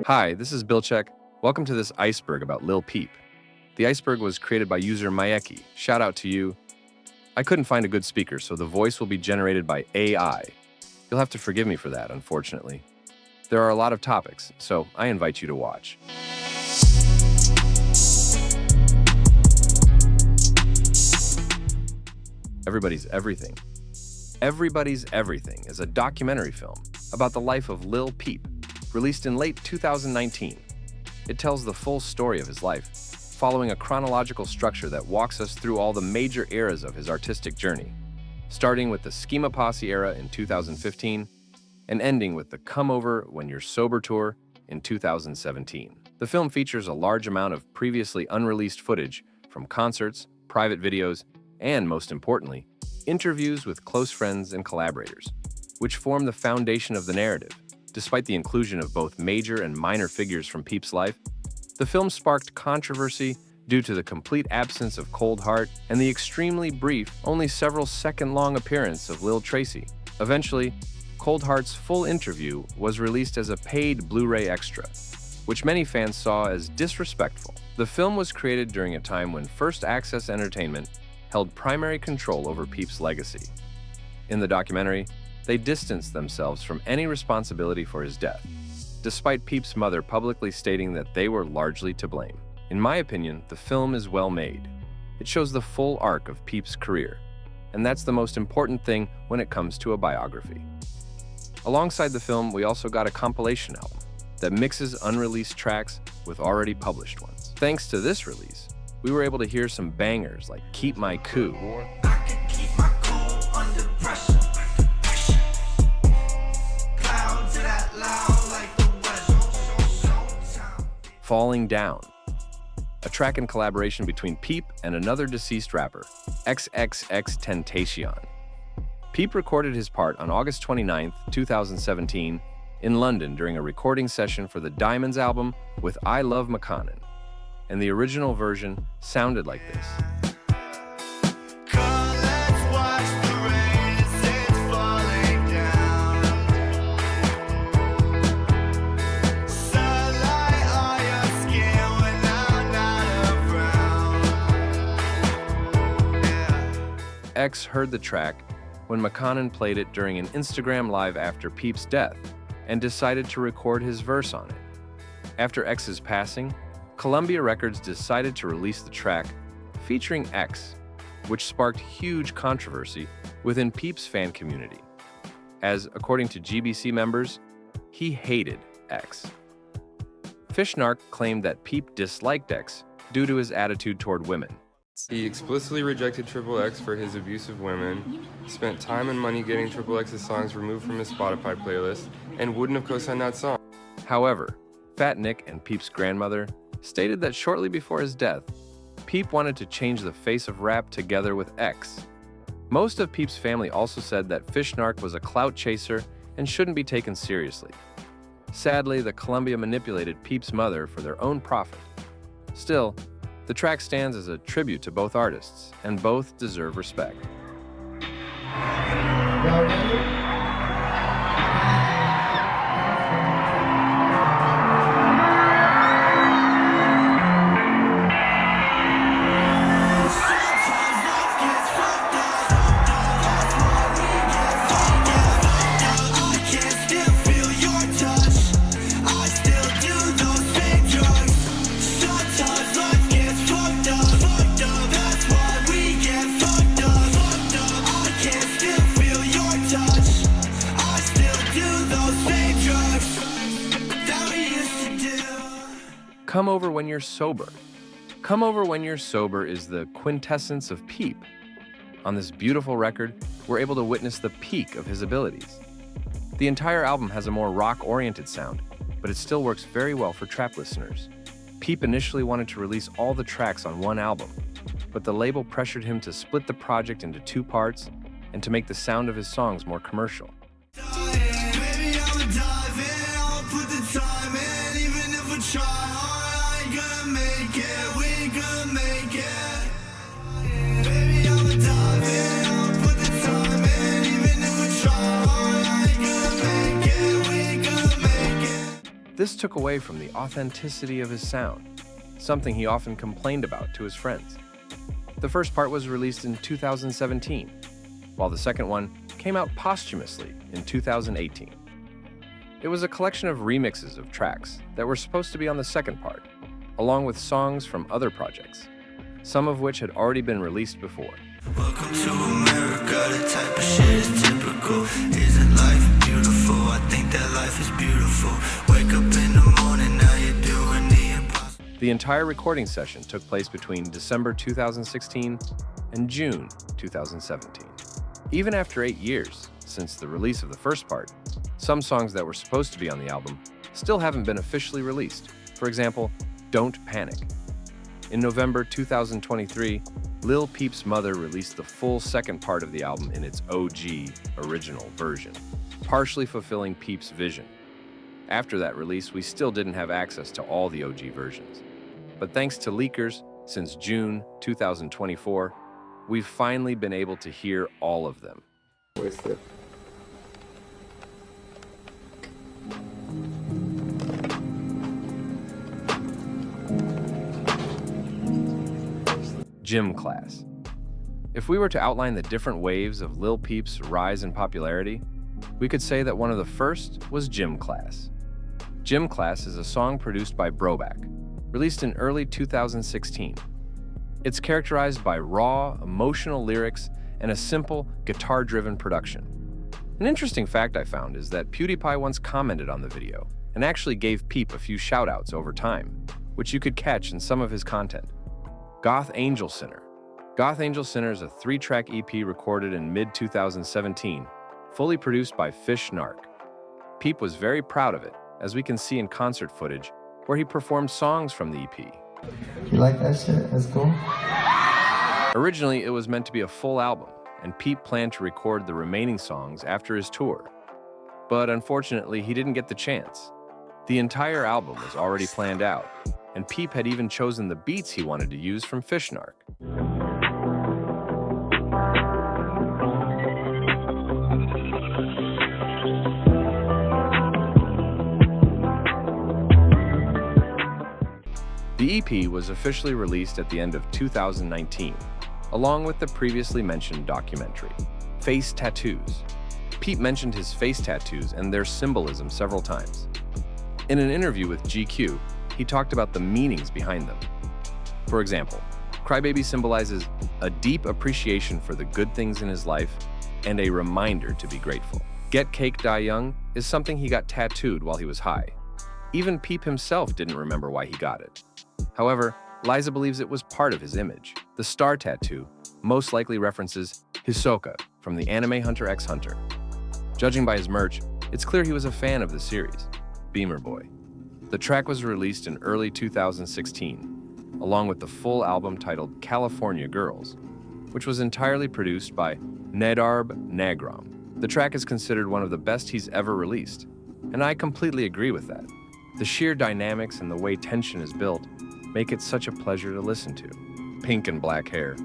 Hi, this is Bilchek. Welcome to this Iceberg about Lil Peep. The Iceberg was created by user Mayeki. Shout out to you. I couldn't find a good speaker, so the voice will be generated by AI. You'll have to forgive me for that, unfortunately. There are a lot of topics, so I invite you to watch. Everybody's Everything. Everybody's Everything is a documentary film about the life of Lil Peep, released in late 2019. It tells the full story of his life, following a chronological structure that walks us through all the major eras of his artistic journey, starting with the Schema Posse era in 2015 and ending with the Come Over When You're Sober tour in 2017. The film features a large amount of previously unreleased footage from concerts, private videos, and, most importantly, interviews with close friends and collaborators, which form the foundation of the narrative. Despite the inclusion of both major and minor figures from Peep's life, the film sparked controversy due to the complete absence of Cold Heart and the extremely brief, only several second-long appearance of Lil Tracy. Eventually, Cold Heart's full interview was released as a paid Blu-ray extra, which many fans saw as disrespectful. The film was created during a time when First Access Entertainment held primary control over Peep's legacy. In the documentary, they distanced themselves from any responsibility for his death, despite Peep's mother publicly stating that they were largely to blame. In my opinion, the film is well made. It shows the full arc of Peep's career, and that's the most important thing when it comes to a biography. Alongside the film, we also got a compilation album that mixes unreleased tracks with already published ones. Thanks to this release, we were able to hear some bangers like Keep My Cool, Falling Down, a track in collaboration between Peep and another deceased rapper, XXXTentacion. Peep recorded his part on August 29, 2017, in London during a recording session for the Diamonds album with I Love McConaughey, and the original version sounded like this. X heard the track when McConaughey played it during an Instagram Live after Peep's death and decided to record his verse on it. After X's passing, Columbia Records decided to release the track featuring X, which sparked huge controversy within Peep's fan community, as, according to GBC members, he hated X. Fishnark claimed that Peep disliked X due to his attitude toward women. He explicitly rejected Triple X for his abuse of women, spent time and money getting Triple X's songs removed from his Spotify playlist, and wouldn't have co-signed that song. However, Fat Nick and Peep's grandmother stated that shortly before his death, Peep wanted to change the face of rap together with X. Most of Peep's family also said that Fishnark was a clout chaser and shouldn't be taken seriously. Sadly, the Columbia manipulated Peep's mother for their own profit. Still, the track stands as a tribute to both artists, and both deserve respect. Come Over When You're Sober. Come Over When You're Sober is the quintessence of Peep. On this beautiful record, we're able to witness the peak of his abilities. The entire album has a more rock-oriented sound, but it still works very well for trap listeners. Peep initially wanted to release all the tracks on one album, but the label pressured him to split the project into two parts and to make the sound of his songs more commercial. This took away from the authenticity of his sound, something he often complained about to his friends. The first part was released in 2017, while the second one came out posthumously in 2018. It was a collection of remixes of tracks that were supposed to be on the second part, along with songs from other projects, some of which had already been released before. Welcome to America, the type of shit is typical. Isn't life beautiful? I think that life is beautiful. Wake up in the morning, now you're doing the impossible. The entire recording session took place between December 2016 and June 2017. Even after 8 years since the release of the first part, some songs that were supposed to be on the album still haven't been officially released. For example, Don't Panic. In November 2023, Lil Peep's mother released the full second part of the album in its OG original version, partially fulfilling Peep's vision. After that release, we still didn't have access to all the OG versions. But thanks to leakers, since June 2024, we've finally been able to hear all of them. Wasted. Gym Class. If we were to outline the different waves of Lil Peep's rise in popularity, we could say that one of the first was Gym Class. Gym Class is a song produced by Broback, released in early 2016. It's characterized by raw, emotional lyrics and a simple, guitar-driven production. An interesting fact I found is that PewDiePie once commented on the video and actually gave Peep a few shout-outs over time, which you could catch in some of his content. Goth Angel Sinner. Goth Angel Sinner is a 3-track EP recorded in mid-2017, fully produced by Fish Narc. Peep was very proud of it, as we can see in concert footage, where he performed songs from the EP. You like that shit? That's cool. Originally, it was meant to be a full album, and Peep planned to record the remaining songs after his tour. But unfortunately, he didn't get the chance. The entire album was already planned out, and Peep had even chosen the beats he wanted to use from Fish Narc. The EP was officially released at the end of 2019, along with the previously mentioned documentary, Face Tattoos. Peep mentioned his face tattoos and their symbolism several times. In an interview with GQ, he talked about the meanings behind them. For example, Crybaby symbolizes a deep appreciation for the good things in his life and a reminder to be grateful. Get Cake Die Young is something he got tattooed while he was high. Even Peep himself didn't remember why he got it. However, Liza believes it was part of his image. The star tattoo most likely references Hisoka from the anime Hunter x Hunter. Judging by his merch, it's clear he was a fan of the series, Beamer Boy. The track was released in early 2016, along with the full album titled California Girls, which was entirely produced by Nedarb Nagrom. The track is considered one of the best he's ever released, and I completely agree with that. The sheer dynamics and the way tension is built make it such a pleasure to listen to. Pink and black hair.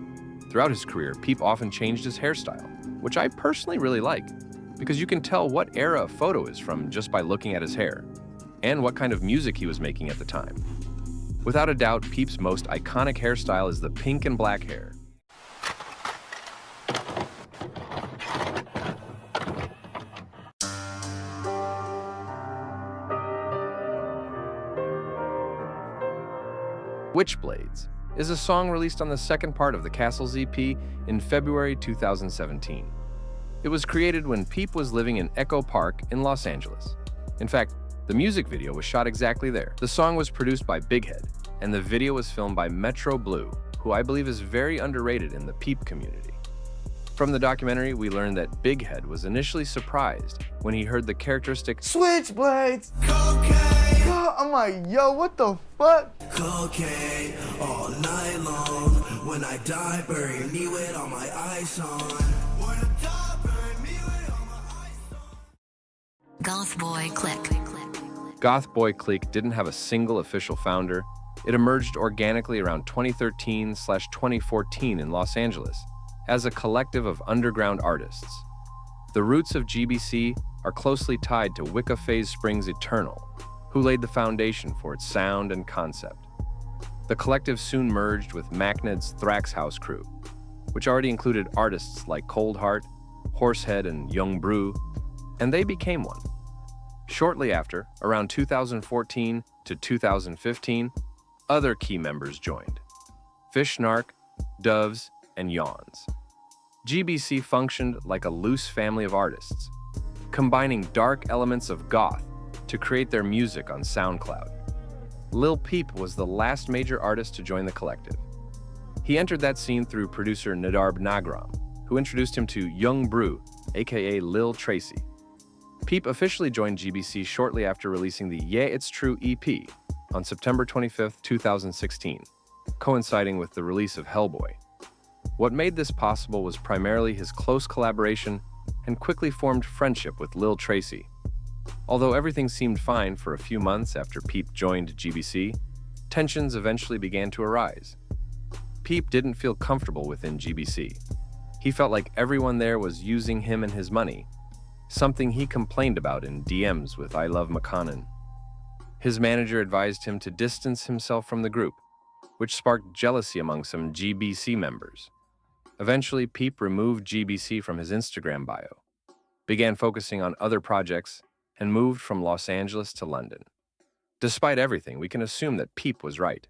Throughout his career, Peep often changed his hairstyle, which I personally really like, because you can tell what era a photo is from just by looking at his hair, and what kind of music he was making at the time. Without a doubt, Peep's most iconic hairstyle is the pink and black hair. Witchblades is a song released on the second part of the Castles EP in February 2017. It was created when Peep was living in Echo Park in Los Angeles. In fact, the music video was shot exactly there. The song was produced by Big Head, and the video was filmed by Metro Blue, who I believe is very underrated in the Peep community. From the documentary, we learned that Big Head was initially surprised when he heard the characteristic Switchblades! Cocaine, God, I'm like, yo, what the fuck? cocaine, all night long. When I die, bury me with all my ice on. When I die, bury me with all my ice on. Goth Boy Click. Goth Boy Clique didn't have a single official founder. It emerged organically around 2013/2014 in Los Angeles as a collective of underground artists. The roots of GBC are closely tied to Wicca Phase Spring's Eternal, who laid the foundation for its sound and concept. The collective soon merged with Macned's Thrax House crew, which already included artists like Coldheart, Horsehead, and Young Brew, and they became one. Shortly after, around 2014 to 2015, other key members joined: Fishnark, Doves, and Yawns. GBC functioned like a loose family of artists, combining dark elements of goth to create their music on SoundCloud. Lil Peep was the last major artist to join the collective. He entered that scene through producer Nadarb Nagram, who introduced him to Young Brew, aka Lil Tracy. Peep officially joined GBC shortly after releasing the Yeah It's True EP on September 25, 2016, coinciding with the release of Hellboy. What made this possible was primarily his close collaboration and quickly formed friendship with Lil Tracy. Although everything seemed fine for a few months after Peep joined GBC, tensions eventually began to arise. Peep didn't feel comfortable within GBC. He felt like everyone there was using him and his money, something he complained about in DMs with I Love McConnon. His manager advised him to distance himself from the group, which sparked jealousy among some GBC members. Eventually, Peep removed GBC from his Instagram bio, began focusing on other projects, and moved from Los Angeles to London. Despite everything, we can assume that Peep was right.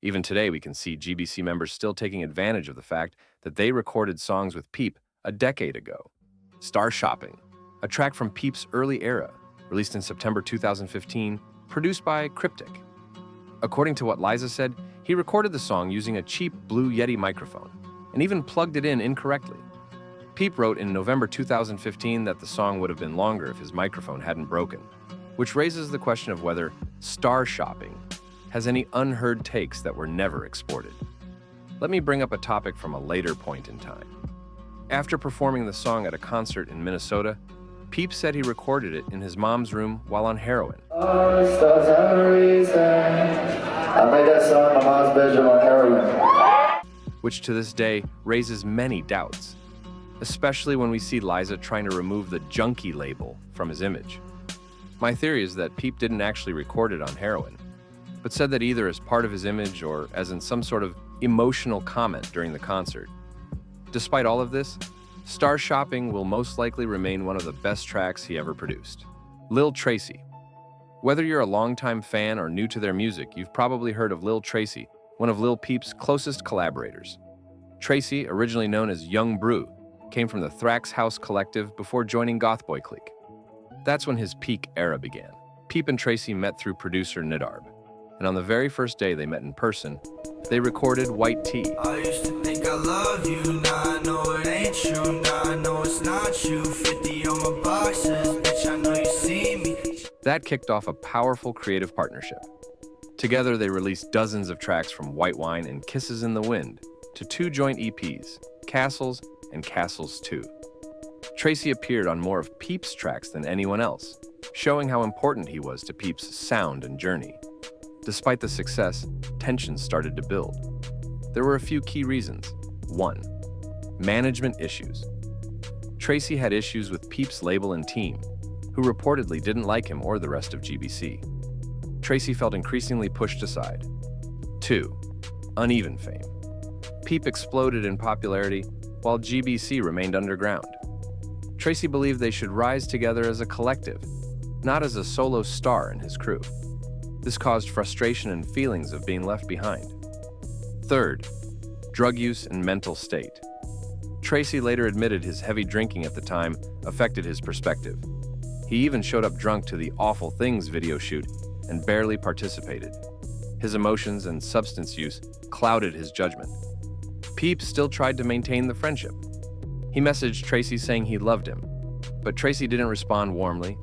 Even today, we can see GBC members still taking advantage of the fact that they recorded songs with Peep a decade ago. Star Shopping, a track from Peep's early era, released in September 2015, produced by Cryptic. According to what Liza said, he recorded the song using a cheap Blue Yeti microphone, and even plugged it in incorrectly. Peep wrote in November 2015 that the song would have been longer if his microphone hadn't broken, which raises the question of whether Star Shopping has any unheard takes that were never exported. Let me bring up a topic from a later point in time. After performing the song at a concert in Minnesota, Peep said he recorded it in his mom's room while on heroin. Stars have a reason. I made that song in my mom's bedroom on heroin. Which to this day raises many doubts, especially when we see Liza trying to remove the junkie label from his image. My theory is that Peep didn't actually record it on heroin, but said that either as part of his image or as in some sort of emotional comment during the concert. Despite all of this, Star Shopping will most likely remain one of the best tracks he ever produced. Lil Tracy. Whether you're a longtime fan or new to their music, you've probably heard of Lil Tracy, one of Lil Peep's closest collaborators. Tracy, originally known as Young Brew, came from the Thrax House collective before joining Gothboy Clique. That's when his peak era began. Peep and Tracy met through producer Nadarb, and on the very first day they met in person, they recorded White Tea. I used to think I love you, now I know it ain't true, now I know it's not you. 50 on my boxes, bitch, I know you see me. That kicked off a powerful creative partnership. Together they released dozens of tracks from White Wine and Kisses in the Wind to two joint EPs, Castles and Castles 2. Tracy appeared on more of Peep's tracks than anyone else, showing how important he was to Peep's sound and journey. Despite the success, tensions started to build. There were a few key reasons. 1. Management issues. Tracy had issues with Peep's label and team, who reportedly didn't like him or the rest of GBC. Tracy felt increasingly pushed aside. 2. Uneven fame. Peep exploded in popularity while GBC remained underground. Tracy believed they should rise together as a collective, not as a solo star in his crew. This caused frustration and feelings of being left behind. 3rd, drug use and mental state. Tracy later admitted his heavy drinking at the time affected his perspective. He even showed up drunk to the Awful Things video shoot and barely participated. His emotions and substance use clouded his judgment. Peep still tried to maintain the friendship. He messaged Tracy saying he loved him, but Tracy didn't respond warmly.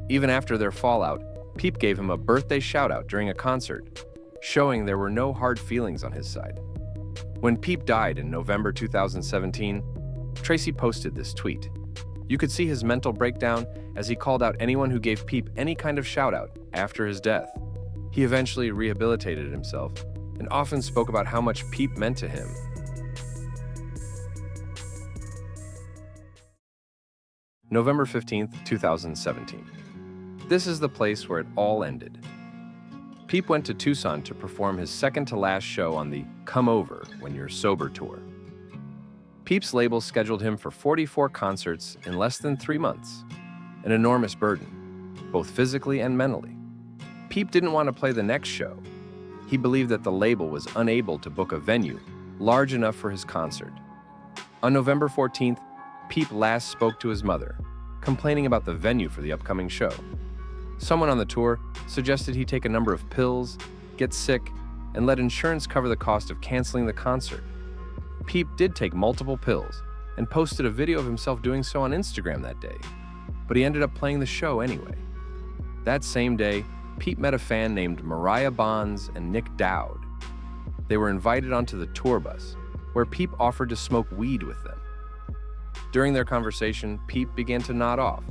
Even after their fallout, Peep gave him a birthday shout-out during a concert, showing there were no hard feelings on his side. When Peep died in November 2017, Tracy posted this tweet. You could see his mental breakdown as he called out anyone who gave Peep any kind of shout-out after his death. He eventually rehabilitated himself and often spoke about how much Peep meant to him. November 15th, 2017. This is the place where it all ended. Peep went to Tucson to perform his second-to-last show on the Come Over When You're Sober tour. Peep's label scheduled him for 44 concerts in less than 3 months, an enormous burden, both physically and mentally. Peep didn't want to play the next show. He believed that the label was unable to book a venue large enough for his concert. On November 14th, Peep last spoke to his mother, complaining about the venue for the upcoming show. Someone on the tour suggested he take a number of pills, get sick, and let insurance cover the cost of canceling the concert. Peep did take multiple pills and posted a video of himself doing so on Instagram that day, but he ended up playing the show anyway. That same day, Peep met a fan named Mariah Bonds and Nick Dowd. They were invited onto the tour bus, where Peep offered to smoke weed with them. During their conversation, Peep began to nod off,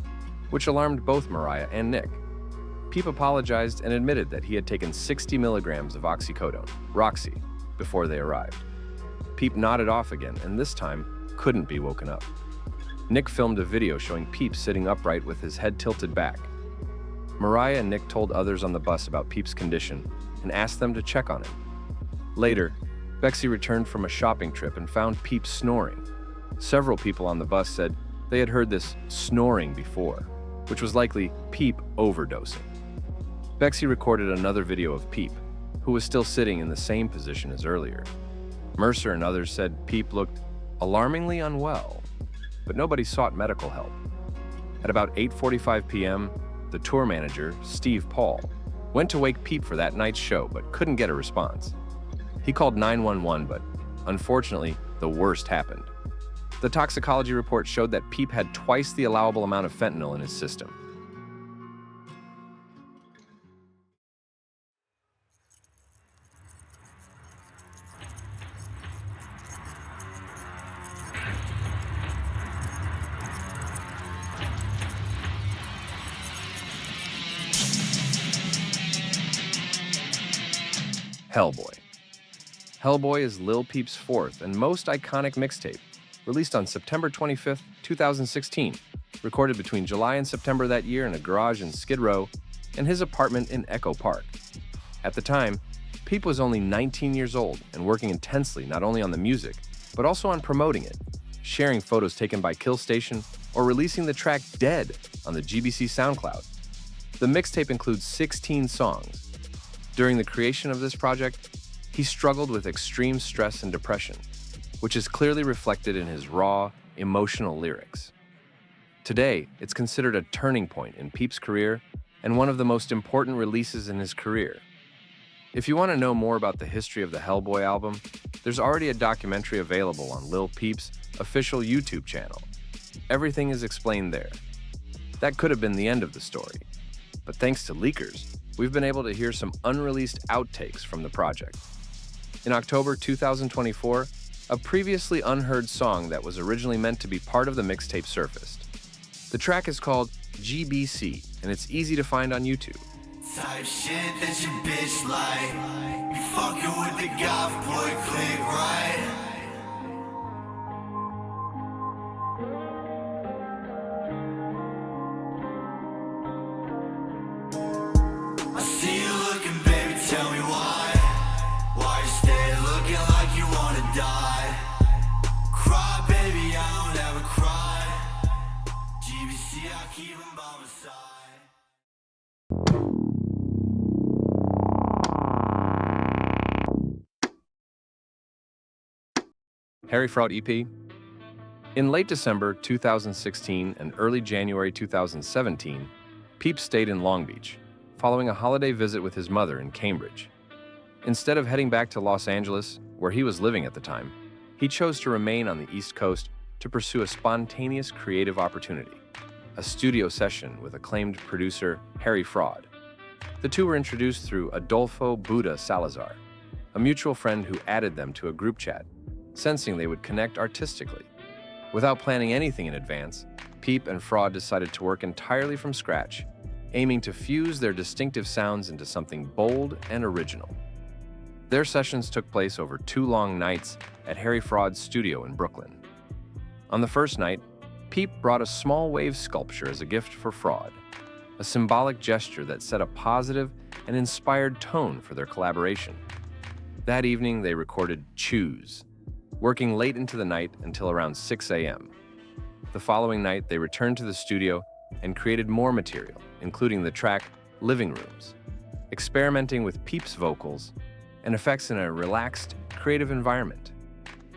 which alarmed both Mariah and Nick. Peep apologized and admitted that he had taken 60 milligrams of oxycodone, Roxy, before they arrived. Peep nodded off again, and this time couldn't be woken up. Nick filmed a video showing Peep sitting upright with his head tilted back. Mariah and Nick told others on the bus about Peep's condition and asked them to check on him. Later, Bexy returned from a shopping trip and found Peep snoring. Several people on the bus said they had heard this snoring before, which was likely Peep overdosing. Bexy recorded another video of Peep, who was still sitting in the same position as earlier. Mercer and others said Peep looked alarmingly unwell, but nobody sought medical help. At about 8:45 p.m., the tour manager, Steve Paul, went to wake Peep for that night's show but couldn't get a response. He called 911, but unfortunately, the worst happened. The toxicology report showed that Peep had twice the allowable amount of fentanyl in his system. Hellboy. Hellboy is Lil Peep's fourth and most iconic mixtape, released on September 25, 2016, recorded between July and September that year in a garage in Skid Row and his apartment in Echo Park. At the time, Peep was only 19 years old and working intensely not only on the music, but also on promoting it, sharing photos taken by Kill Station or releasing the track Dead on the GBC SoundCloud. The mixtape includes 16 songs. During the creation of this project, he struggled with extreme stress and depression, which is clearly reflected in his raw, emotional lyrics. Today, it's considered a turning point in Peep's career and one of the most important releases in his career. If you want to know more about the history of the Hellboy album, there's already a documentary available on Lil Peep's official YouTube channel. Everything is explained there. That could have been the end of the story, but thanks to leakers, we've been able to hear some unreleased outtakes from the project. In October 2024, a previously unheard song that was originally meant to be part of the mixtape surfaced. The track is called GBC, and it's easy to find on YouTube. Type shit that your bitch like. You fucking with the goth boy, click right. I see you looking, baby, tell me why. Why you stay looking like you wanna die? Cry, baby, I don't ever cry. GBC, I keep them by my side. Harry Fraud EP. In late December 2016 and early January 2017, Peep stayed in Long Beach, following a holiday visit with his mother in Cambridge. Instead of heading back to Los Angeles, where he was living at the time, he chose to remain on the East Coast to pursue a spontaneous creative opportunity, a studio session with acclaimed producer Harry Fraud. The two were introduced through Adolfo Buda Salazar, a mutual friend who added them to a group chat, sensing they would connect artistically. Without planning anything in advance, Peep and Fraud decided to work entirely from scratch, aiming to fuse their distinctive sounds into something bold and original. Their sessions took place over 2 long nights at Harry Fraud's studio in Brooklyn. On the first night, Peep brought a small wave sculpture as a gift for Fraud. a symbolic gesture that set a positive and inspired tone for their collaboration. That evening, they recorded Choose, working late into the night until around 6 a.m. The following night, they returned to the studio and created more material, including the track Living Rooms, experimenting with Peep's vocals and effects in a relaxed, creative environment.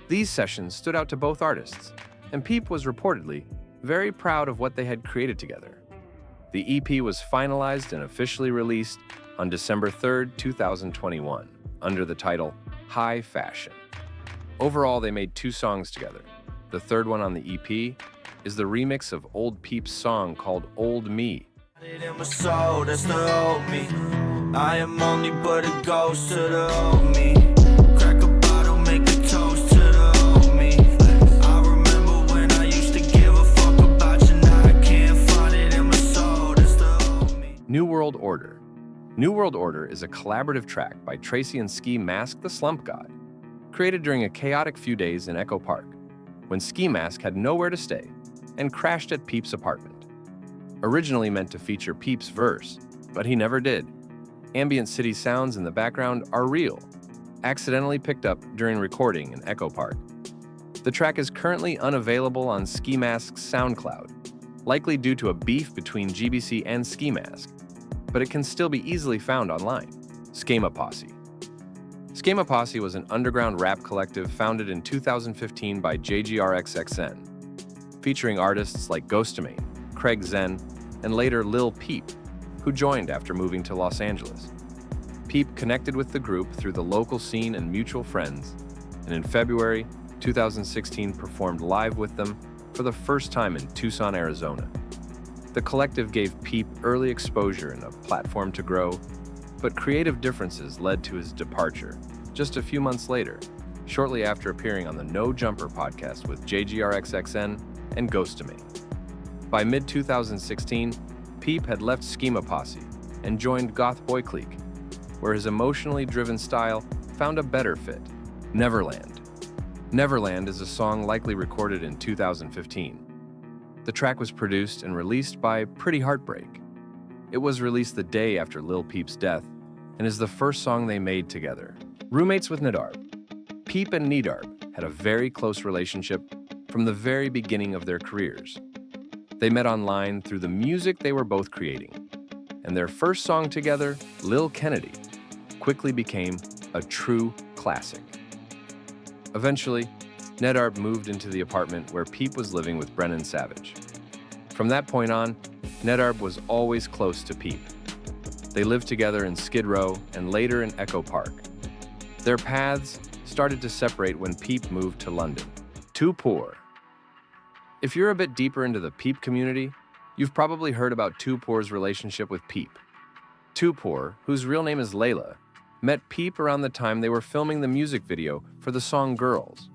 These sessions stood out to both artists, and Peep was reportedly very proud of what they had created together. The EP was finalized and officially released on December 3, 2021, under the title High Fashion. Overall, they made 2 songs together. The third one on the EP is the remix of old Peep's song called Old Me. In my soul, that's the old me. I am only but a ghost to the old me. Crack a bottle, make a toast to the old me. I remember when I used to give a fuck about you. Now I can't find it in my soul, that's the old me. New World Order. New World Order is a collaborative track by Tracy and Ski Mask the Slump God, created during a chaotic few days in Echo Park, when Ski Mask had nowhere to stay and crashed at Peep's apartment. Originally meant to feature Peep's verse, but he never did. Ambient city sounds in the background are real, accidentally picked up during recording in Echo Park. The track is currently unavailable on Ski Mask's SoundCloud, likely due to a beef between GBC and Ski Mask, but it can still be easily found online. Schema Posse. Schema Posse was an underground rap collective founded in 2015 by JGRXXN, featuring artists like Ghostamane, Craig Zen, and later Lil Peep, who joined after moving to Los Angeles. Peep connected with the group through the local scene and mutual friends, and in February 2016 performed live with them for the first time in Tucson, Arizona. The collective gave Peep early exposure and a platform to grow, but creative differences led to his departure just a few months later, shortly after appearing on the No Jumper podcast with JGRXXN and Ghostamane. By mid-2016, Peep had left Schema Posse and joined Goth Boy Clique, where his emotionally driven style found a better fit, Neverland. Neverland is a song likely recorded in 2015. The track was produced and released by Pretty Heartbreak. It was released the day after Lil Peep's death and is the first song they made together. Roommates with Nedarb. Peep and Nedarb had a very close relationship from the very beginning of their careers. They met online through the music they were both creating, and their first song together, Lil Kennedy, quickly became a true classic. Eventually, Nedarb moved into the apartment where Peep was living with Brennan Savage. From that point on, Nedarb was always close to Peep. They lived together in Skid Row and later in Echo Park. Their paths started to separate when Peep moved to London. Too Poor. If you're a bit deeper into the Peep community, you've probably heard about Too Poor's relationship with Peep. Too Poor, whose real name is Layla, met Peep around the time they were filming the music video for the song Girls.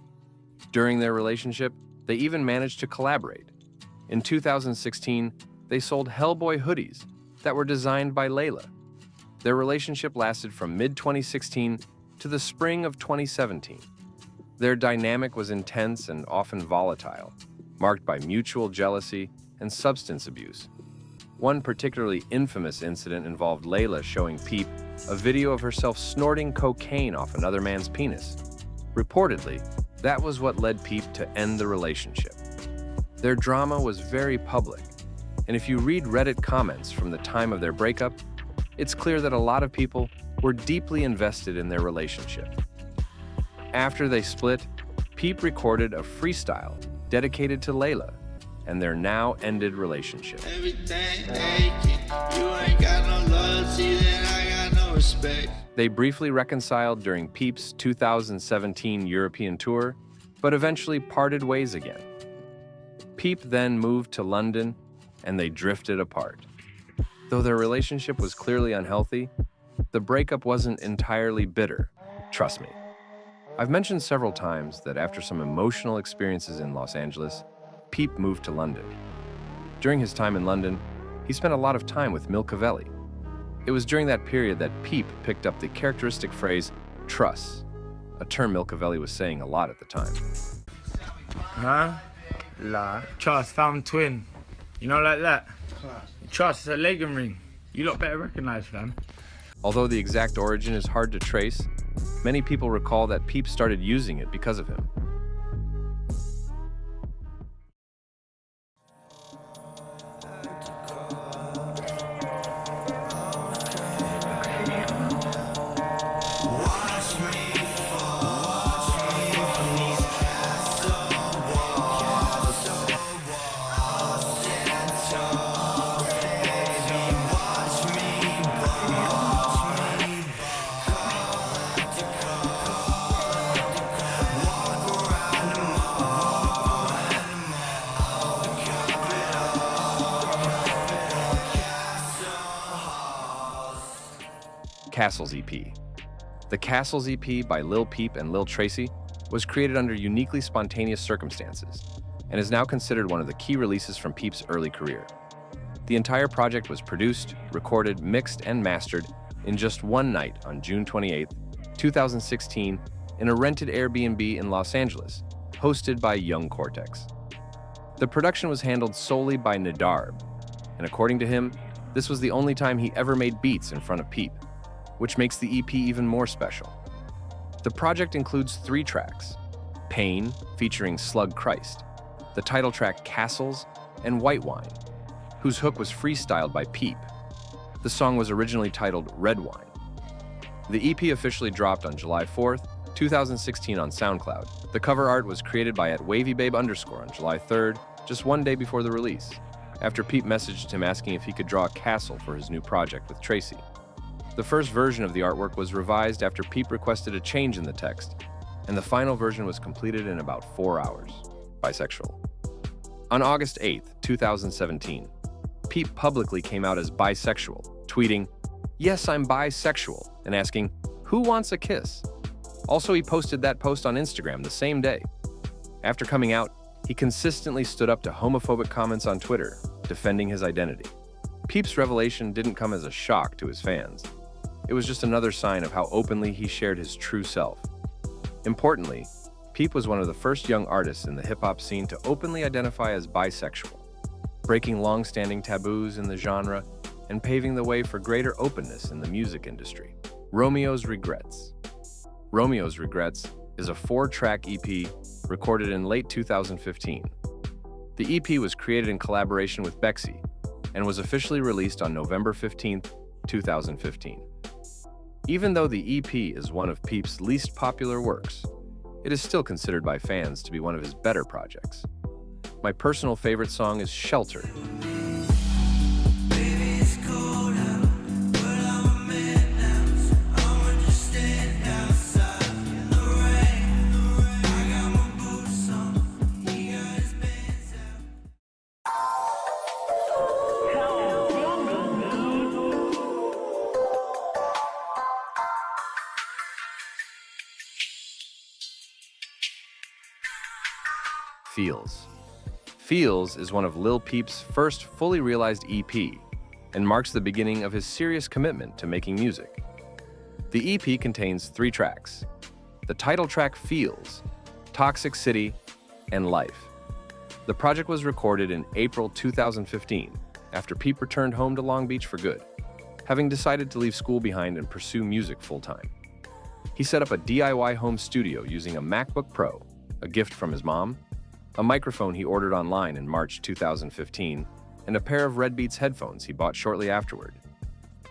During their relationship, they even managed to collaborate. In 2016, they sold Hellboy hoodies that were designed by Layla. Their relationship lasted from mid-2016 to the spring of 2017. Their dynamic was intense and often volatile, marked by mutual jealousy and substance abuse. One particularly infamous incident involved Layla showing Peep a video of herself snorting cocaine off another man's penis. Reportedly, that was what led Peep to end the relationship. Their drama was very public, and if you read Reddit comments from the time of their breakup, it's clear that a lot of people were deeply invested in their relationship. After they split, Peep recorded a freestyle dedicated to Layla and their now ended relationship. Everything naked. You ain't got no loyalty, then I got no respect. They briefly reconciled during Peep's 2017 European tour, but eventually parted ways again. Peep then moved to London, and they drifted apart. Though their relationship was clearly unhealthy, the breakup wasn't entirely bitter, trust me. I've mentioned several times that after some emotional experiences in Los Angeles, Peep moved to London. During his time in London, he spent a lot of time with Milcavelli. It was during that period that Peep picked up the characteristic phrase, truss, a term Milcavelli was saying a lot at the time. Trust, fam, twin. You know, like that. Trust, it's a leg and ring. You lot better recognise, fam. Although the exact origin is hard to trace, many people recall that Peep started using it because of him. Castles EP. The Castles EP by Lil Peep and Lil Tracy was created under uniquely spontaneous circumstances and is now considered one of the key releases from Peep's early career. The entire project was produced, recorded, mixed, and mastered in just one night on June 28, 2016, in a rented Airbnb in Los Angeles, hosted by Young Cortex. The production was handled solely by Nadarb, and according to him, this was the only time he ever made beats in front of Peep, which makes the EP even more special. The project includes 3 tracks: Pain, featuring Slug Christ, the title track Castles, and White Wine, whose hook was freestyled by Peep. The song was originally titled Red Wine. The EP officially dropped on July 4th, 2016 on SoundCloud. The cover art was created by @WavyBabe_ on July 3rd, just one day before the release, after Peep messaged him asking if he could draw a castle for his new project with Tracy. The first version of the artwork was revised after Peep requested a change in the text, and the final version was completed in about 4 hours. Bisexual. On August 8th, 2017, Peep publicly came out as bisexual, tweeting, "Yes, I'm bisexual," and asking, "Who wants a kiss?" Also, he posted that post on Instagram the same day. After coming out, he consistently stood up to homophobic comments on Twitter, defending his identity. Peep's revelation didn't come as a shock to his fans. It was just another sign of how openly he shared his true self. Importantly, Peep was one of the first young artists in the hip-hop scene to openly identify as bisexual, breaking long-standing taboos in the genre and paving the way for greater openness in the music industry. Romeo's Regrets. Romeo's Regrets is a 4-track EP recorded in late 2015. The EP was created in collaboration with Bexy and was officially released on November 15, 2015. Even though the EP is one of Peep's least popular works, it is still considered by fans to be one of his better projects. My personal favorite song is Shelter. Feels. Feels is one of Lil Peep's first fully realized EP and marks the beginning of his serious commitment to making music. The EP contains 3 tracks: the title track Feels, Toxic City, and Life. The project was recorded in April 2015 after Peep returned home to Long Beach for good, having decided to leave school behind and pursue music full-time. He set up a DIY home studio using a MacBook Pro, a gift from his mom, a microphone he ordered online in March 2015, and a pair of Red Beats headphones he bought shortly afterward.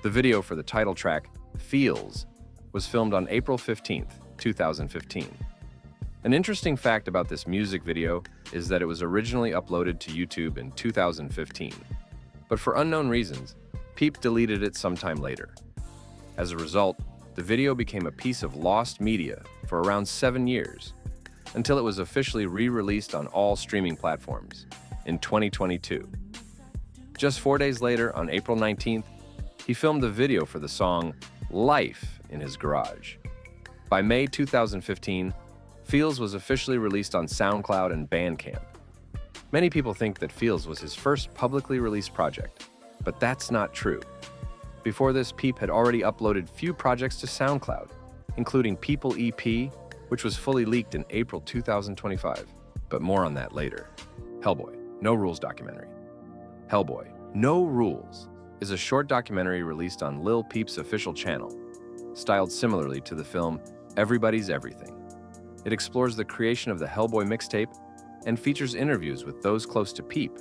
The video for the title track, Feels, was filmed on April 15, 2015. An interesting fact about this music video is that it was originally uploaded to YouTube in 2015, but for unknown reasons, Peep deleted it sometime later. As a result, the video became a piece of lost media for around 7 years, until it was officially re-released on all streaming platforms in 2022. Just 4 days later, on April 19th, he filmed the video for the song Life in his garage. By May 2015, Feels was officially released on SoundCloud and Bandcamp. Many people think that Feels was his first publicly released project, but that's not true. Before this, Peep had already uploaded few projects to SoundCloud, including People EP, which was fully leaked in April 2025, but more on that later. Hellboy, No Rules documentary. Hellboy, No Rules, is a short documentary released on Lil Peep's official channel, styled similarly to the film Everybody's Everything. It explores the creation of the Hellboy mixtape and features interviews with those close to Peep,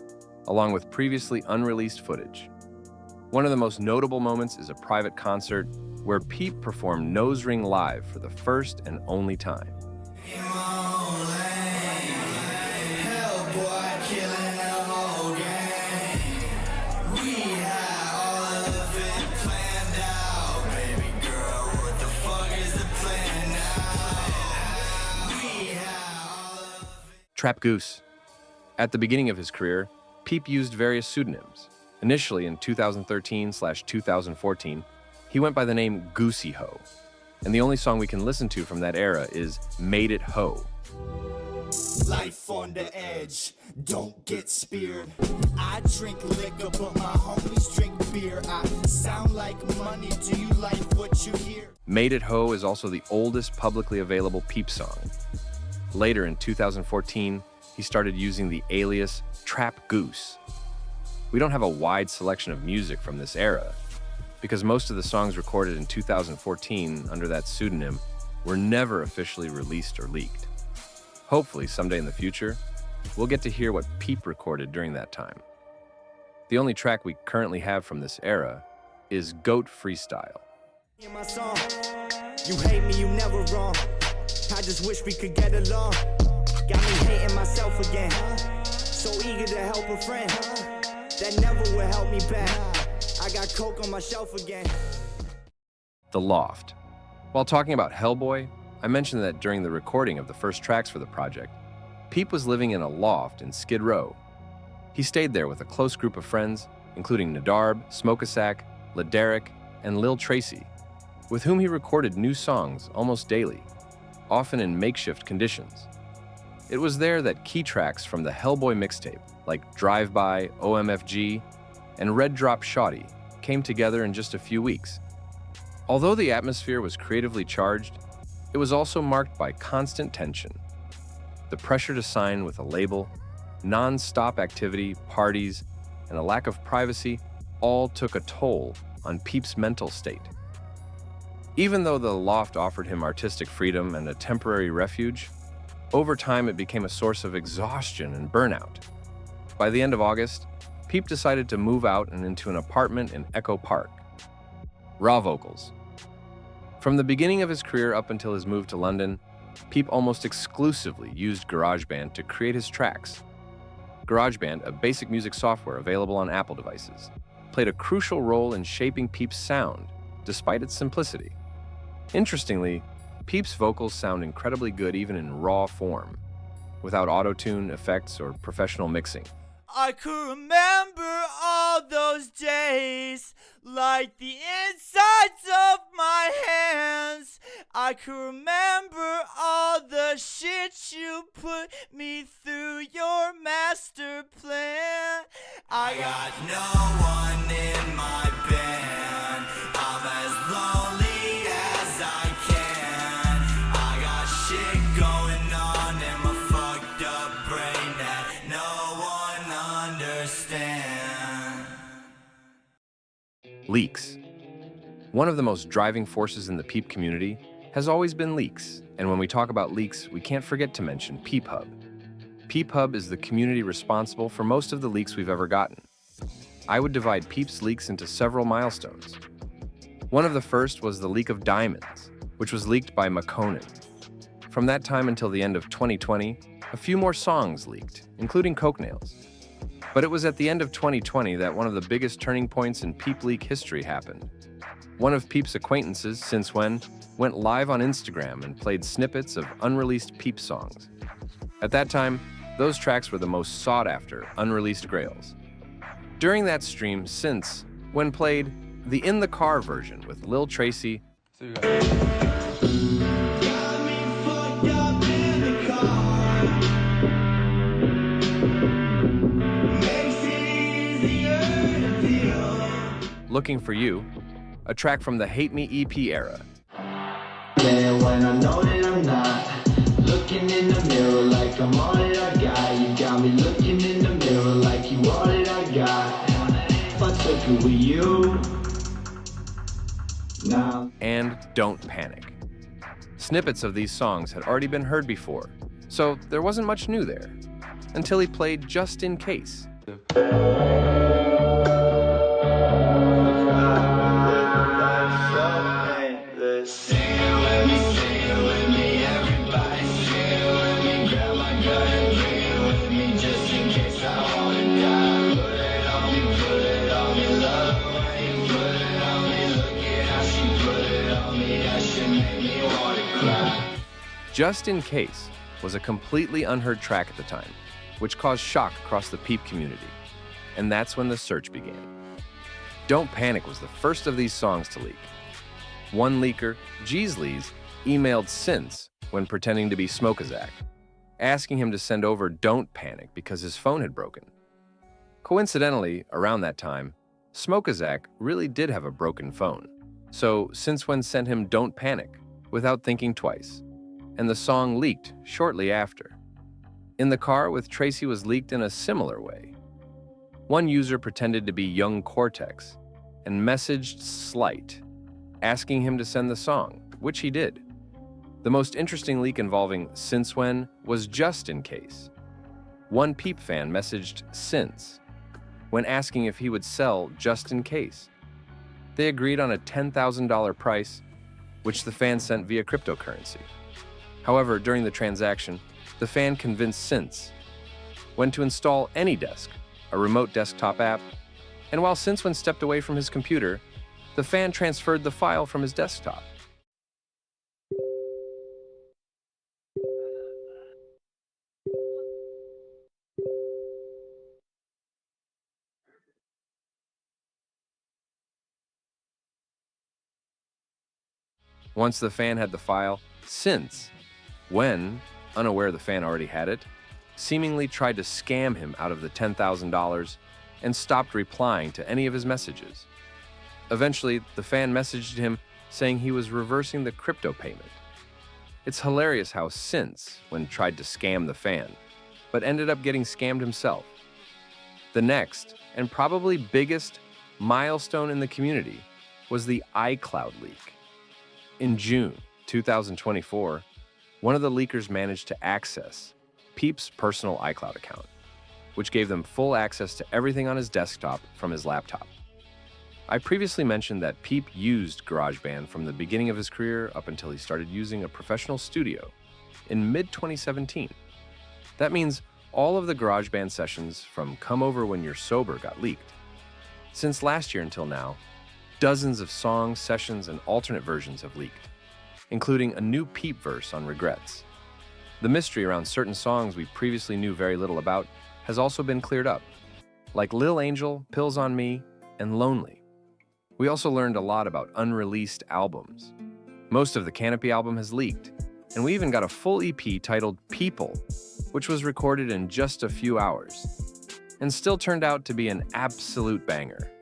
along with previously unreleased footage. One of the most notable moments is a private concert where Peep performed Nose Ring live for the first and only time. Trap Goose. At the beginning of his career, Peep used various pseudonyms. Initially in 2013/2014, he went by the name Goosey Ho, and the only song we can listen to from that era is Made It Ho. Life on the edge, don't get speared. I drink liquor, but my homies drink beer. I sound like money, do you like what you hear? Made It Ho is also the oldest publicly available Peep song. Later in 2014, he started using the alias Trap Goose. We don't have a wide selection of music from this era, because most of the songs recorded in 2014 under that pseudonym were never officially released or leaked. Hopefully, someday in the future, we'll get to hear what Peep recorded during that time. The only track we currently have from this era is Goat Freestyle. In my song, you hate me, you never wrong. I just wish we could get along. Got me hating myself again. So eager to help a friend that never will help me back. I got coke on my shelf again. The Loft. While talking about Hellboy, I mentioned that during the recording of the first tracks for the project, Peep was living in a loft in Skid Row. He stayed there with a close group of friends, including Nadarb, Smoke-a-Sack, Laderick, and Lil Tracy, with whom he recorded new songs almost daily, often in makeshift conditions. It was there that key tracks from the Hellboy mixtape, like Drive-By, OMFG, and Red Drop Shawty, came together in just a few weeks. Although the atmosphere was creatively charged, it was also marked by constant tension. The pressure to sign with a label, non-stop activity, parties, and a lack of privacy all took a toll on Peep's mental state. Even though the loft offered him artistic freedom and a temporary refuge, over time it became a source of exhaustion and burnout. By the end of August, Peep decided to move out and into an apartment in Echo Park. Raw vocals. From the beginning of his career up until his move to London, Peep almost exclusively used GarageBand to create his tracks. GarageBand, a basic music software available on Apple devices, played a crucial role in shaping Peep's sound, despite its simplicity. Interestingly, Peep's vocals sound incredibly good even in raw form, without auto-tune, effects, or professional mixing. I could remember all those days like the insides of my hands. I could remember all the shit you put me through, your master plan. I got no one in my band. I'm as lonely as I can. I got shit going on in my fucked up brain that no one understands. Leaks. One of the most driving forces in the Peep community has always been leaks, and when we talk about leaks, we can't forget to mention Peep Hub. Peep Hub is the community responsible for most of the leaks we've ever gotten. I would divide Peep's leaks into several milestones. One of the first was the leak of Diamonds, which was leaked by Makonnen. From that time until the end of 2020, a few more songs leaked, including Coke Nails. But it was at the end of 2020 that one of the biggest turning points in Peep leak history happened. One of Peep's acquaintances, Since When, went live on Instagram and played snippets of unreleased Peep songs. At that time, those tracks were the most sought-after, unreleased grails. During that stream, Since When played the In the Car version with Lil Tracy, Looking for You, a track from the Hate Me EP era. Yeah, when I know that I'm not looking in the mirror like I'm all that I got. You got me looking in the mirror like you all that I got. who are you now? And Don't Panic. Snippets of these songs had already been heard before, so there wasn't much new there, until he played Just in Case. Just in Case was a completely unheard track at the time, which caused shock across the Peep community. And that's when the search began. Don't Panic was the first of these songs to leak. One leaker, Jeezlees, emailed Since when pretending to be Smokazak, asking him to send over Don't Panic because his phone had broken. Coincidentally, around that time, Smokazak really did have a broken phone, so Since sent him Don't Panic without thinking twice, and the song leaked shortly after. In the Car with Tracy was leaked in a similar way. One user pretended to be Young Cortex and messaged Slight, asking him to send the song, which he did. The most interesting leak involving Since When was Just in Case. One Peep fan messaged Since when asking if he would sell Just in Case. They agreed on a $10,000 price, which the fan sent via cryptocurrency. However, during the transaction, the fan convinced Since when to install AnyDesk, a remote desktop app, and while Since stepped away from his computer, the fan transferred the file from his desktop. Once the fan had the file, Since, when, unaware the fan already had it, seemingly tried to scam him out of the $10,000 and stopped replying to any of his messages. Eventually, the fan messaged him saying he was reversing the crypto payment. It's hilarious how Since tried to scam the fan, but ended up getting scammed himself. The next, and probably biggest, milestone in the community was the iCloud leak. In June 2024, one of the leakers managed to access Peep's personal iCloud account, which gave them full access to everything on his desktop from his laptop. I previously mentioned that Peep used GarageBand from the beginning of his career up until he started using a professional studio in mid-2017. That means all of the GarageBand sessions from Come Over When You're Sober got leaked. Since last year until now, dozens of songs, sessions, and alternate versions have leaked, including a new Peep verse on Regrets. The mystery around certain songs we previously knew very little about has also been cleared up, like Lil Angel, Pills on Me, and Lonely. We also learned a lot about unreleased albums. Most of the Canopy album has leaked, and we even got a full EP titled People, which was recorded in just a few hours, and still turned out to be an absolute banger.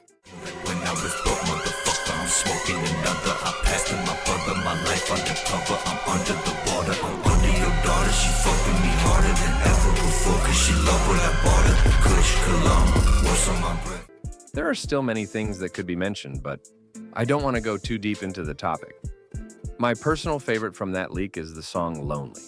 When I was broke, motherfucker, I'm smoking another. I passed in my brother, my life undercover. I'm under the water, I'm under your daughter. She fucking me harder than ever before, cause she loved what I bought her. Kush, cologne, what's on my breath? There are still many things that could be mentioned, but I don't want to go too deep into the topic. My personal favorite from that leak is the song Lonely.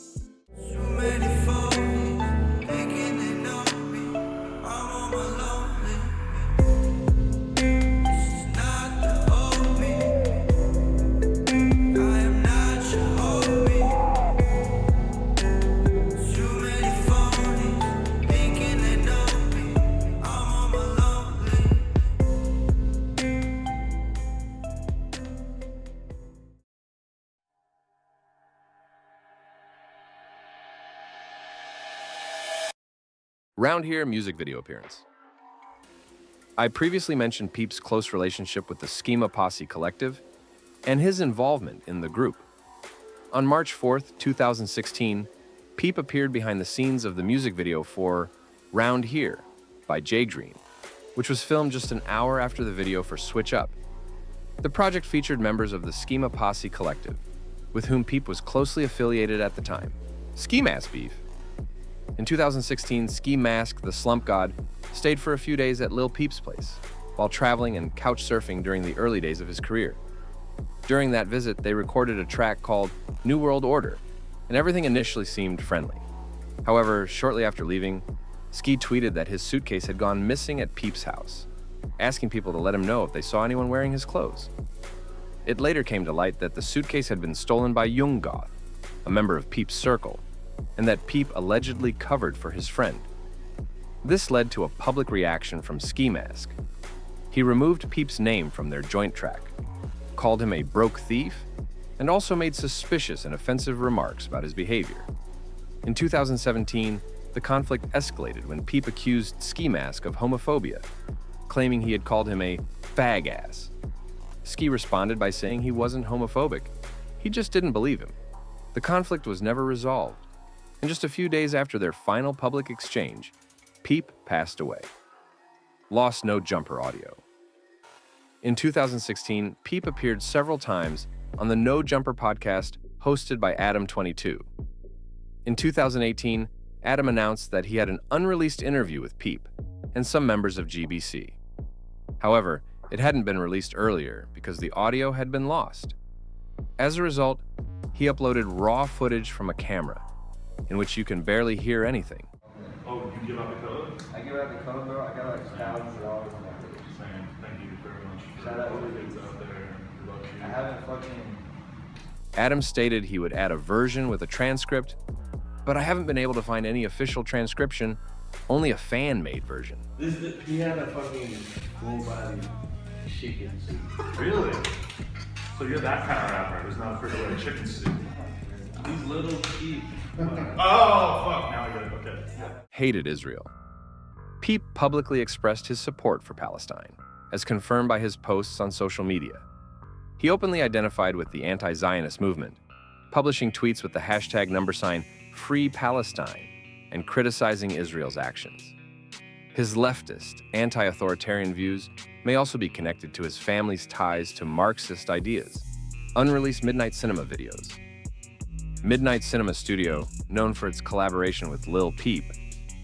Round Here music video appearance. I previously mentioned Peep's close relationship with the Schema Posse collective and his involvement in the group. On March 4th, 2016, Peep appeared behind the scenes of the music video for Round Here by Jay Green, which was filmed just an hour after the video for Switch Up. The project featured members of the Schema Posse collective, with whom Peep was closely affiliated at the time. Ski Mask beef. In 2016, Ski Mask, the Slump God, stayed for a few days at Lil Peep's place. while traveling and couch surfing during the early days of his career. During that visit, they recorded a track called New World Order, and everything initially seemed friendly. However, shortly after leaving, Ski tweeted that his suitcase had gone missing at Peep's house, asking people to let him know if they saw anyone wearing his clothes. It later came to light that the suitcase had been stolen by Junggoth, a member of Peep's circle, and that Peep allegedly covered for his friend. This led to a public reaction from Ski Mask. He removed Peep's name from their joint track, called him a broke thief, and also made suspicious and offensive remarks about his behavior. In 2017, the conflict escalated when Peep accused Ski Mask of homophobia, claiming he had called him a fag ass. Ski responded by saying he wasn't homophobic, he just didn't believe him. The conflict was never resolved, and just a few days after their final public exchange, Peep passed away. Lost no jumper audio. In 2016, Peep appeared several times on the No Jumper podcast hosted by Adam22. In 2018, Adam announced that he had an unreleased interview with Peep and some members of GBC. However, it hadn't been released earlier because the audio had been lost. As a result, he uploaded raw footage from a camera, in which you can barely hear anything. Oh, you give out the code? I give out the code, bro. I got like thousands of dollars on that. Saying thank you very much for Shout out to all the you. kids out there. We love you. I haven't fucking. Adam stated he would add a version with a transcript, but I haven't been able to find any official transcription, only a fan-made version. He had a fucking full-body chicken suit. Really? So you're that kind of rapper who's not afraid to wear a chicken suit. These little feet. Oh, fuck. Now I get it. Okay. Hated Israel. Peep publicly expressed his support for Palestine, as confirmed by his posts on social media. He openly identified with the anti-Zionist movement, publishing tweets with the hashtag #Free Palestine and criticizing Israel's actions. His leftist, anti-authoritarian views may also be connected to his family's ties to Marxist ideas. Unreleased Midnight Cinema videos. Midnight Cinema Studio, known for its collaboration with Lil Peep,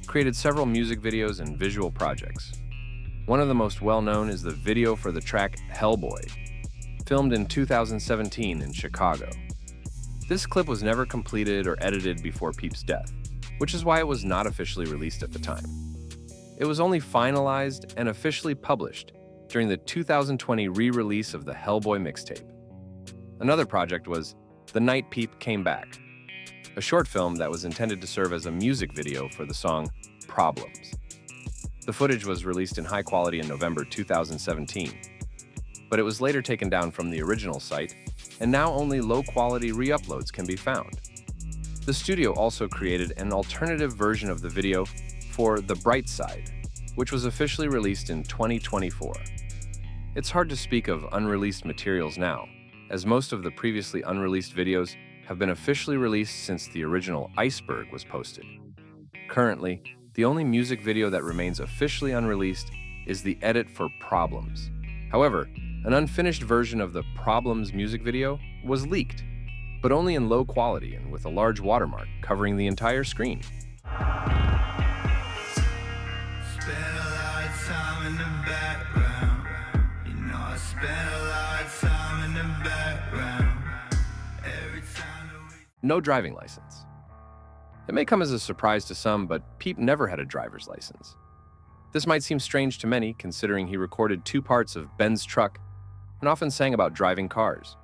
created several music videos and visual projects. One of the most well-known is the video for the track Hellboy, filmed in 2017 in Chicago. This clip was never completed or edited before Peep's death, which is why it was not officially released at the time. It was only finalized and officially published during the 2020 re-release of the Hellboy mixtape. Another project was The Night Peep Came Back, a short film that was intended to serve as a music video for the song Problems. The footage was released in high quality in November 2017, but it was later taken down from the original site, and now only low-quality re-uploads can be found. The studio also created an alternative version of the video for The Bright Side, which was officially released in 2024. It's hard to speak of unreleased materials now, as most of the previously unreleased videos have been officially released since the original Iceberg was posted. Currently, the only music video that remains officially unreleased is the edit for Problems. However, an unfinished version of the Problems music video was leaked, but only in low quality and with a large watermark covering the entire screen. Spend a lot of time in the background. You know I spend a lot of time in the background. Every time that we No driving license. It may come as a surprise to some, but Peep never had a driver's license. This might seem strange to many, considering he recorded 2 parts of Ben's Truck and often sang about driving cars.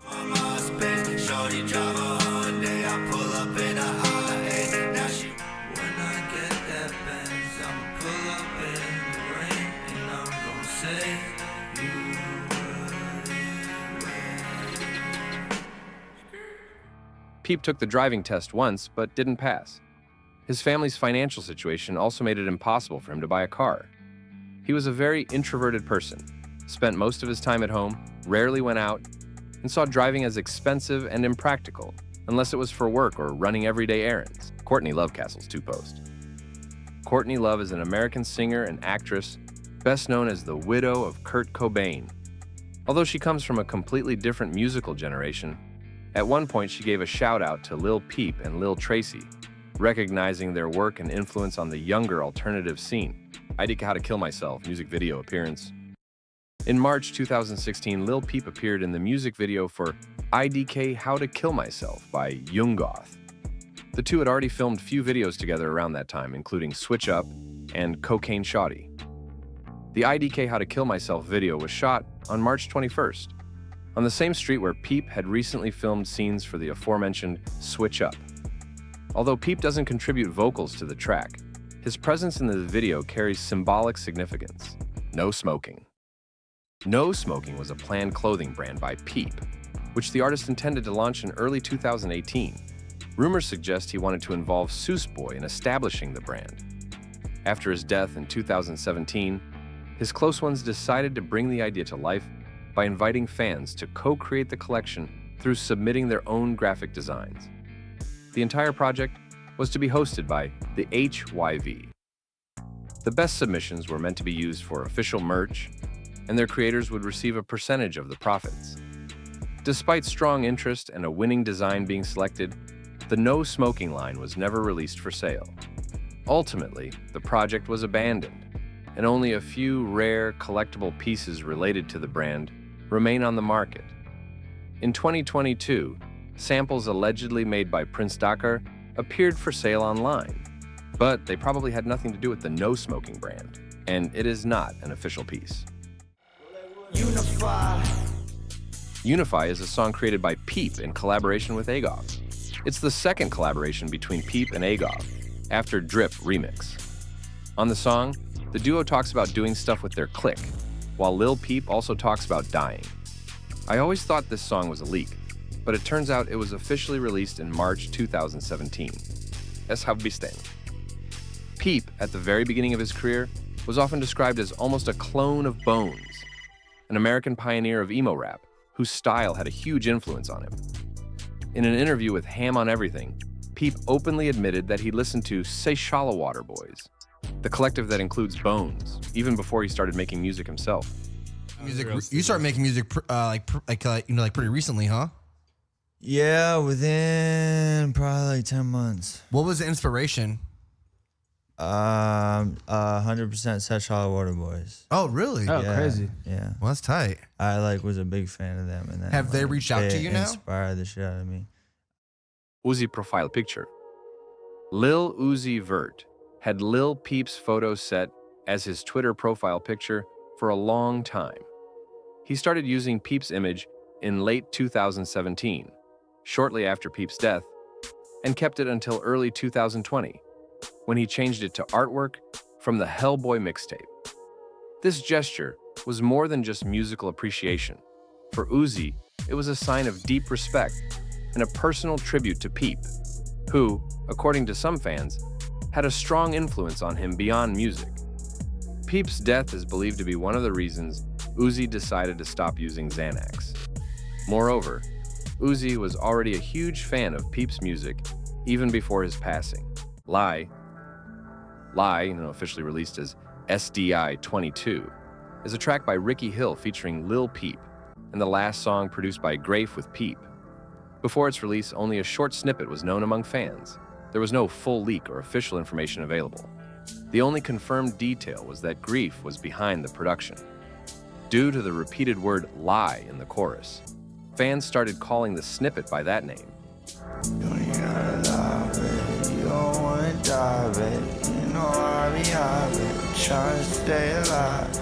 my space, shorty drive a Hyundai. I pull up in a I-8. Now she, when I get that Benz, I'ma pull up in the rain and I'm gonna say you Peep took the driving test once, but didn't pass. His family's financial situation also made it impossible for him to buy a car. He was a very introverted person, spent most of his time at home, rarely went out, and saw driving as expensive and impractical, unless it was for work or running everyday errands. Courtney Love Castle's 2 post. Courtney Love is an American singer and actress, best known as the widow of Kurt Cobain. Although she comes from a completely different musical generation, at one point she gave a shout-out to Lil Peep and Lil Tracy, recognizing their work and influence on the younger alternative scene. IDK How to Kill Myself music video appearance. In March 2016, Lil Peep appeared in the music video for IDK How to Kill Myself by Youngoth. The two had already filmed few videos together around that time, including Switch Up and Cocaine Shawty. The IDK How to Kill Myself video was shot on March 21st, on the same street where Peep had recently filmed scenes for the aforementioned Switch Up. Although Peep doesn't contribute vocals to the track, his presence in the video carries symbolic significance. No smoking. No Smoking was a planned clothing brand by Peep, which the artist intended to launch in early 2018. Rumors suggest he wanted to involve Seuss Boy in establishing the brand. After his death in 2017, his close ones decided to bring the idea to life by inviting fans to co-create the collection through submitting their own graphic designs. The entire project was to be hosted by the HYV. The best submissions were meant to be used for official merch, and their creators would receive a percentage of the profits. Despite strong interest and a winning design being selected, the No Smoking line was never released for sale. Ultimately, the project was abandoned, and only a few rare collectible pieces related to the brand remain on the market. In 2022, samples allegedly made by Prince Dakar appeared for sale online, but they probably had nothing to do with the No Smoking brand, and it is not an official piece. Unify is a song created by Peep in collaboration with Agov. It's the second collaboration between Peep and Agov, after Drip Remix. On the song, the duo talks about doing stuff with their clique, while Lil Peep also talks about dying. I always thought this song was a leak, but it turns out it was officially released in March 2017. Es hab bisten. Peep, at the very beginning of his career, was often described as almost a clone of Bones, an American pioneer of emo rap, whose style had a huge influence on him. In an interview with Ham on Everything, Peep openly admitted that he listened to Say Shallow Water Boys, the collective that includes Bones, even before he started making music himself. You started making music pretty recently, huh? Yeah, within probably like 10 months. What was the inspiration? 100% Set Shallow Water Boys. Oh, really? Oh, Yeah, crazy. Yeah. Well, that's tight. I was a big fan of them, and then, Have they reached out to you now? Inspired the shit out of me. Uzi profile picture. Lil Uzi Vert had Lil Peep's photo set as his Twitter profile picture for a long time. He started using Peep's image in late 2017, shortly after Peep's death, and kept it until early 2020, when he changed it to artwork from the Hellboy mixtape. This gesture was more than just musical appreciation. For Uzi, it was a sign of deep respect and a personal tribute to Peep, who, according to some fans, had a strong influence on him beyond music. Peep's death is believed to be one of the reasons Uzi decided to stop using Xanax. Moreover, Uzi was already a huge fan of Peep's music even before his passing. Lie, officially released as SDI 22, is a track by Ricky Hill featuring Lil Peep, and the last song produced by Grafe with Peep. Before its release, only a short snippet was known among fans. There was no full leak or official information available. The only confirmed detail was that Grafe was behind the production. Due to the repeated word lie in the chorus, fans started calling the snippet by that name. You ain't gotta love it, you don't wanna dive it. You know I be out it, trying to stay alive.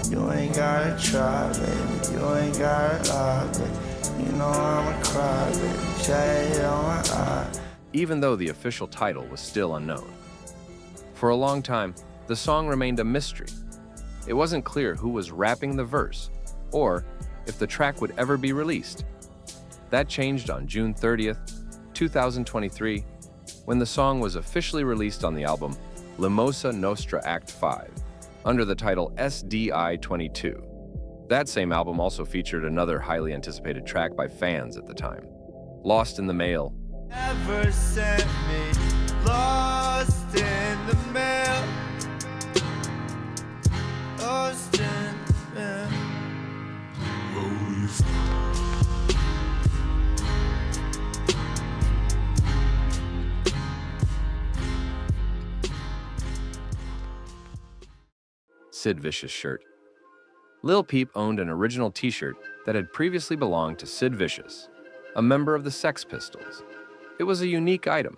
You ain't gotta try it, you ain't gotta love it. You know I'm a cry, baby, shade on my eye. Even though the official title was still unknown. For a long time, the song remained a mystery. It wasn't clear who was rapping the verse, or if the track would ever be released. That changed on June 30th, 2023, when the song was officially released on the album Limosa Nostra Act 5, under the title SDI 22. That same album also featured another highly anticipated track by fans at the time, Lost in the Mail. Never sent me lost in the mail. Lost in the mail. Sid Vicious shirt. Lil Peep owned an original t-shirt that had previously belonged to Sid Vicious, a member of the Sex Pistols. It was a unique item.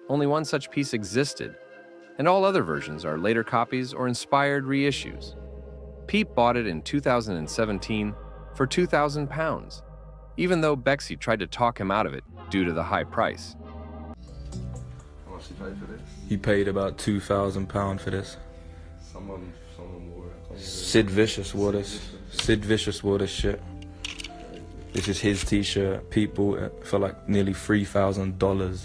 Only one such piece existed, and all other versions are later copies or inspired reissues. Peep bought it in 2017 for £2,000, even though Bexy tried to talk him out of it due to the high price. How much did you pay for this? He paid about £2,000 for this. Someone wore it. Sid Vicious wore this. Sid Vicious wore this shit. This is his t-shirt. Peep bought it for like nearly $3,000.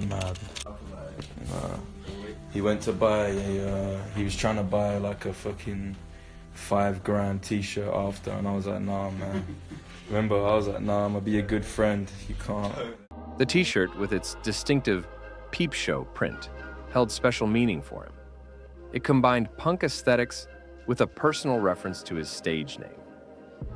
Mad. He went to buy he was trying to buy like a fucking $5,000 t-shirt after, and I was like, nah, man. Remember, I was like, nah, I'm gonna be a good friend. You can't. The t-shirt, with its distinctive Peep Show print, held special meaning for him. It combined punk aesthetics with a personal reference to his stage name.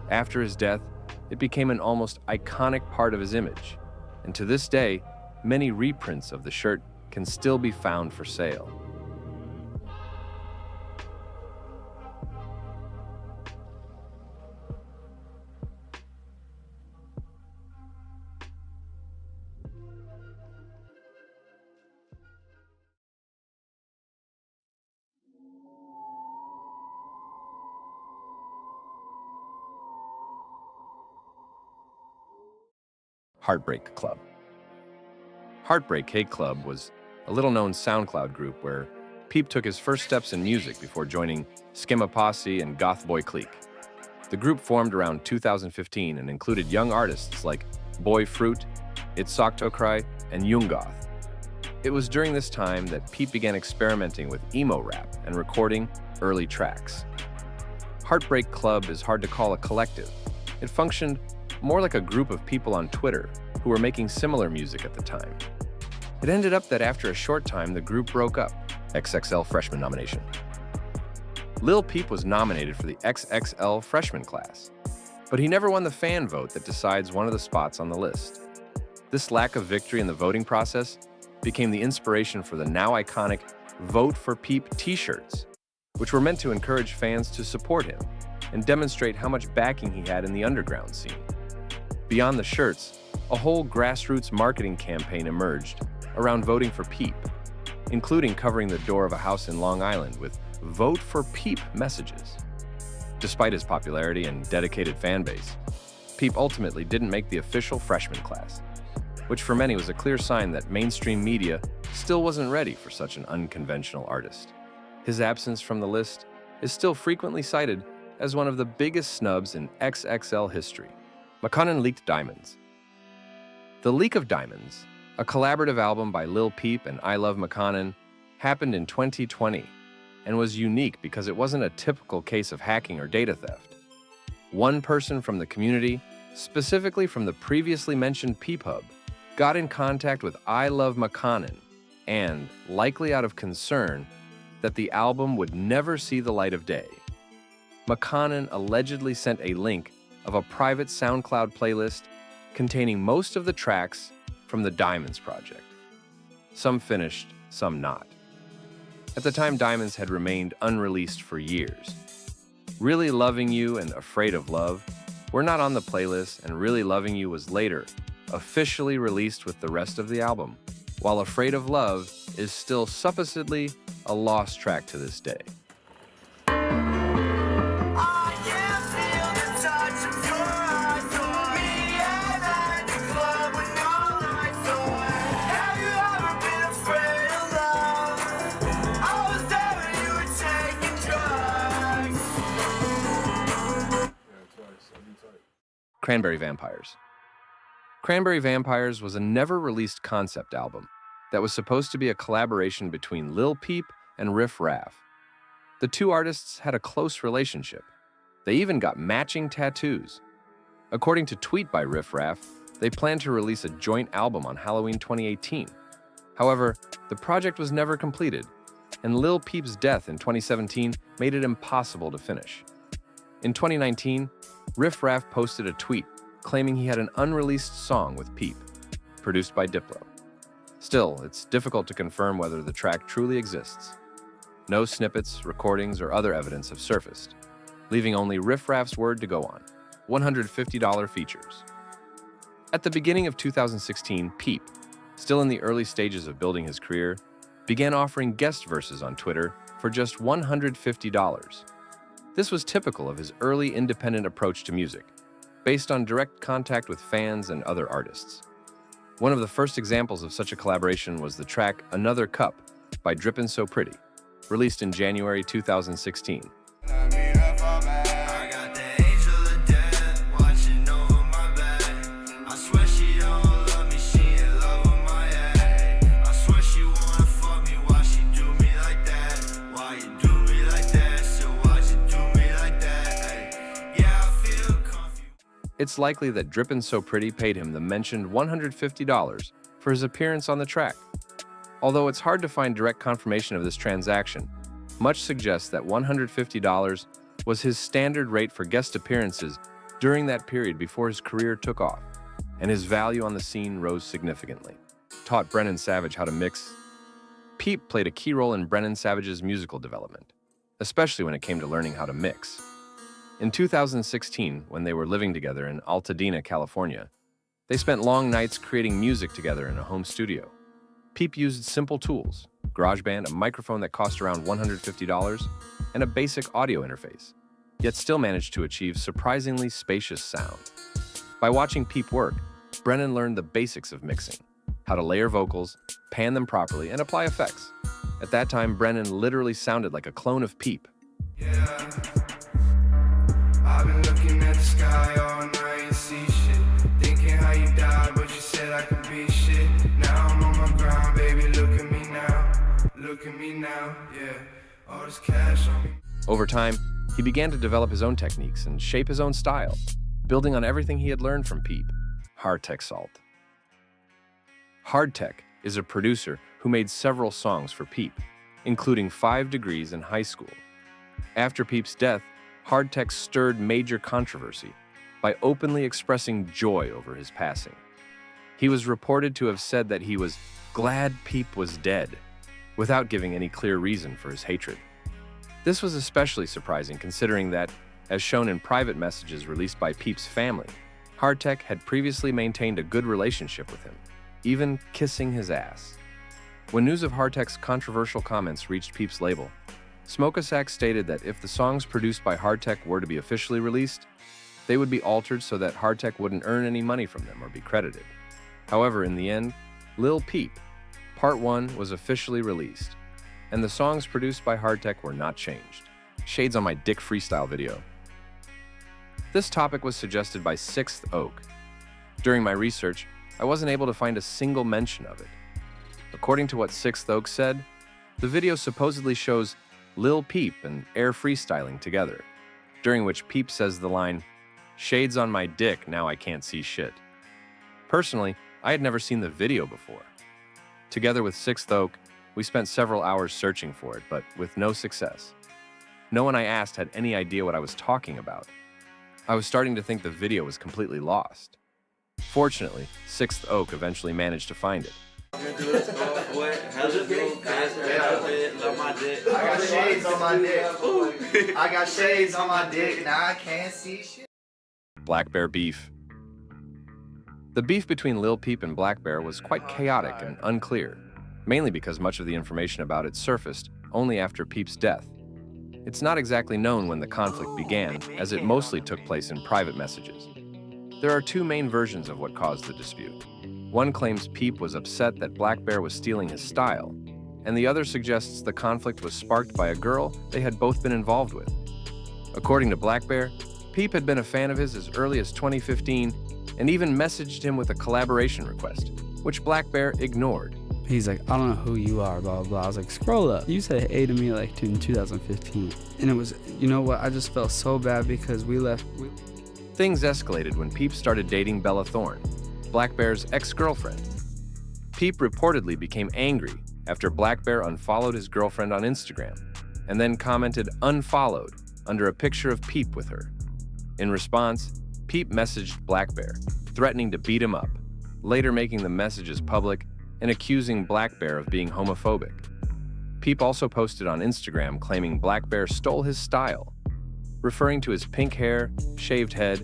After his death, it became an almost iconic part of his image, and to this day, many reprints of the shirt can still be found for sale. Heartbreak Club. Heartbreak Hate Club was a little-known SoundCloud group where Peep took his first steps in music before joining Skimma Posse and Goth Boy Clique. The group formed around 2015 and included young artists like Boy Fruit, Sixthoak, and Jungoth. It was during this time that Peep began experimenting with emo rap and recording early tracks. Heartbreak Club is hard to call a collective. It functioned more like a group of people on Twitter who were making similar music at the time. It ended up that after a short time, the group broke up. XXL freshman nomination. Lil Peep was nominated for the XXL freshman class, but he never won the fan vote that decides one of the spots on the list. This lack of victory in the voting process became the inspiration for the now iconic Vote for Peep t-shirts, which were meant to encourage fans to support him and demonstrate how much backing he had in the underground scene. Beyond the shirts, a whole grassroots marketing campaign emerged around voting for Peep, including covering the door of a house in Long Island with "Vote for Peep" messages. Despite his popularity and dedicated fan base, Peep ultimately didn't make the official freshman class, which for many was a clear sign that mainstream media still wasn't ready for such an unconventional artist. His absence from the list is still frequently cited as one of the biggest snubs in XXL history. McConaughey leaked Diamonds. The leak of Diamonds, a collaborative album by Lil Peep and I Love McConaughey, happened in 2020 and was unique because it wasn't a typical case of hacking or data theft. One person from the community, specifically from the previously mentioned Peep Hub, got in contact with I Love McConaughey and, likely out of concern, that the album would never see the light of day. McConaughey allegedly sent a link of a private SoundCloud playlist containing most of the tracks from the Diamonds project. Some finished, some not. At the time, Diamonds had remained unreleased for years. Really Loving You and Afraid of Love were not on the playlist, and Really Loving You was later officially released with the rest of the album, while Afraid of Love is still supposedly a lost track to this day. Cranberry Vampires. Cranberry Vampires was a never-released concept album that was supposed to be a collaboration between Lil Peep and Riff Raff. The two artists had a close relationship. They even got matching tattoos. According to tweet by Riff Raff, they planned to release a joint album on Halloween 2018. However, the project was never completed, and Lil Peep's death in 2017 made it impossible to finish. In 2019, Riff Raff posted a tweet claiming he had an unreleased song with Peep, produced by Diplo. Still, it's difficult to confirm whether the track truly exists. No snippets, recordings, or other evidence have surfaced, leaving only Riff Raff's word to go on. $150 features. At the beginning of 2016, Peep, still in the early stages of building his career, began offering guest verses on Twitter for just $150. This was typical of his early independent approach to music, based on direct contact with fans and other artists. One of the first examples of such a collaboration was the track Another Cup by Drippin' So Pretty, released in January 2016. It's likely that Drippin' So Pretty paid him the mentioned $150 for his appearance on the track. Although it's hard to find direct confirmation of this transaction, much suggests that $150 was his standard rate for guest appearances during that period before his career took off, and his value on the scene rose significantly. Taught Brennan Savage how to mix. Peep played a key role in Brennan Savage's musical development, especially when it came to learning how to mix. In 2016, when they were living together in Altadena, California, they spent long nights creating music together in a home studio. Peep used simple tools, GarageBand, a microphone that cost around $150, and a basic audio interface, yet still managed to achieve surprisingly spacious sound. By watching Peep work, Brennan learned the basics of mixing, how to layer vocals, pan them properly, and apply effects. At that time, Brennan literally sounded like a clone of Peep. Yeah. I've been looking at the sky all night and see shit. Thinking how you died, but you said I could be shit. Now I'm on my grind, baby, look at me now. Look at me now, yeah. All this cash on me. Over time, he began to develop his own techniques and shape his own style, building on everything he had learned from Peep. Hardtech Salt. Hardtech is a producer who made several songs for Peep, including 5 Degrees in high school. After Peep's death, Hardtech stirred major controversy by openly expressing joy over his passing. He was reported to have said that he was glad Peep was dead, without giving any clear reason for his hatred. This was especially surprising considering that, as shown in private messages released by Peep's family, Hardtech had previously maintained a good relationship with him, even kissing his ass. When news of Hardtech's controversial comments reached Peep's label, Smoke-A-Sack stated that if the songs produced by Hardtech were to be officially released, they would be altered so that Hardtech wouldn't earn any money from them or be credited. However, in the end, Lil Peep, Part 1 was officially released, and the songs produced by Hardtech were not changed. Shades on My Dick freestyle video. This topic was suggested by Sixthoak. During my research, I wasn't able to find a single mention of it. According to what Sixthoak said, the video supposedly shows Lil Peep and Air freestyling together, during which Peep says the line, "Shades on my dick, now I can't see shit." Personally, I had never seen the video before. Together with Sixthoak, we spent several hours searching for it, but with no success. No one I asked had any idea what I was talking about. I was starting to think the video was completely lost. Fortunately, Sixthoak eventually managed to find it. I got shades on my dick. I got shades on my dick, now I can't see shit. Black Bear beef. The beef between Lil Peep and Black Bear was quite chaotic and unclear, mainly because much of the information about it surfaced only after Peep's death. It's not exactly known when the conflict began, as it mostly took place in private messages. There are 2 main versions of what caused the dispute. One claims Peep was upset that Black Bear was stealing his style, and the other suggests the conflict was sparked by a girl they had both been involved with. According to Black Bear, Peep had been a fan of his as early as 2015 and even messaged him with a collaboration request, which Black Bear ignored. He's like, "I don't know who you are, blah, blah, blah." I was like, "Scroll up. You said hey to me like in 2015. And it was, you know what, I just felt so bad because we left. Things escalated when Peep started dating Bella Thorne, Black Bear's ex-girlfriend. Peep reportedly became angry after Black Bear unfollowed his girlfriend on Instagram and then commented "unfollowed" under a picture of Peep with her. In response, Peep messaged Black Bear, threatening to beat him up, later making the messages public and accusing Black Bear of being homophobic. Peep also posted on Instagram claiming Black Bear stole his style, referring to his pink hair, shaved head,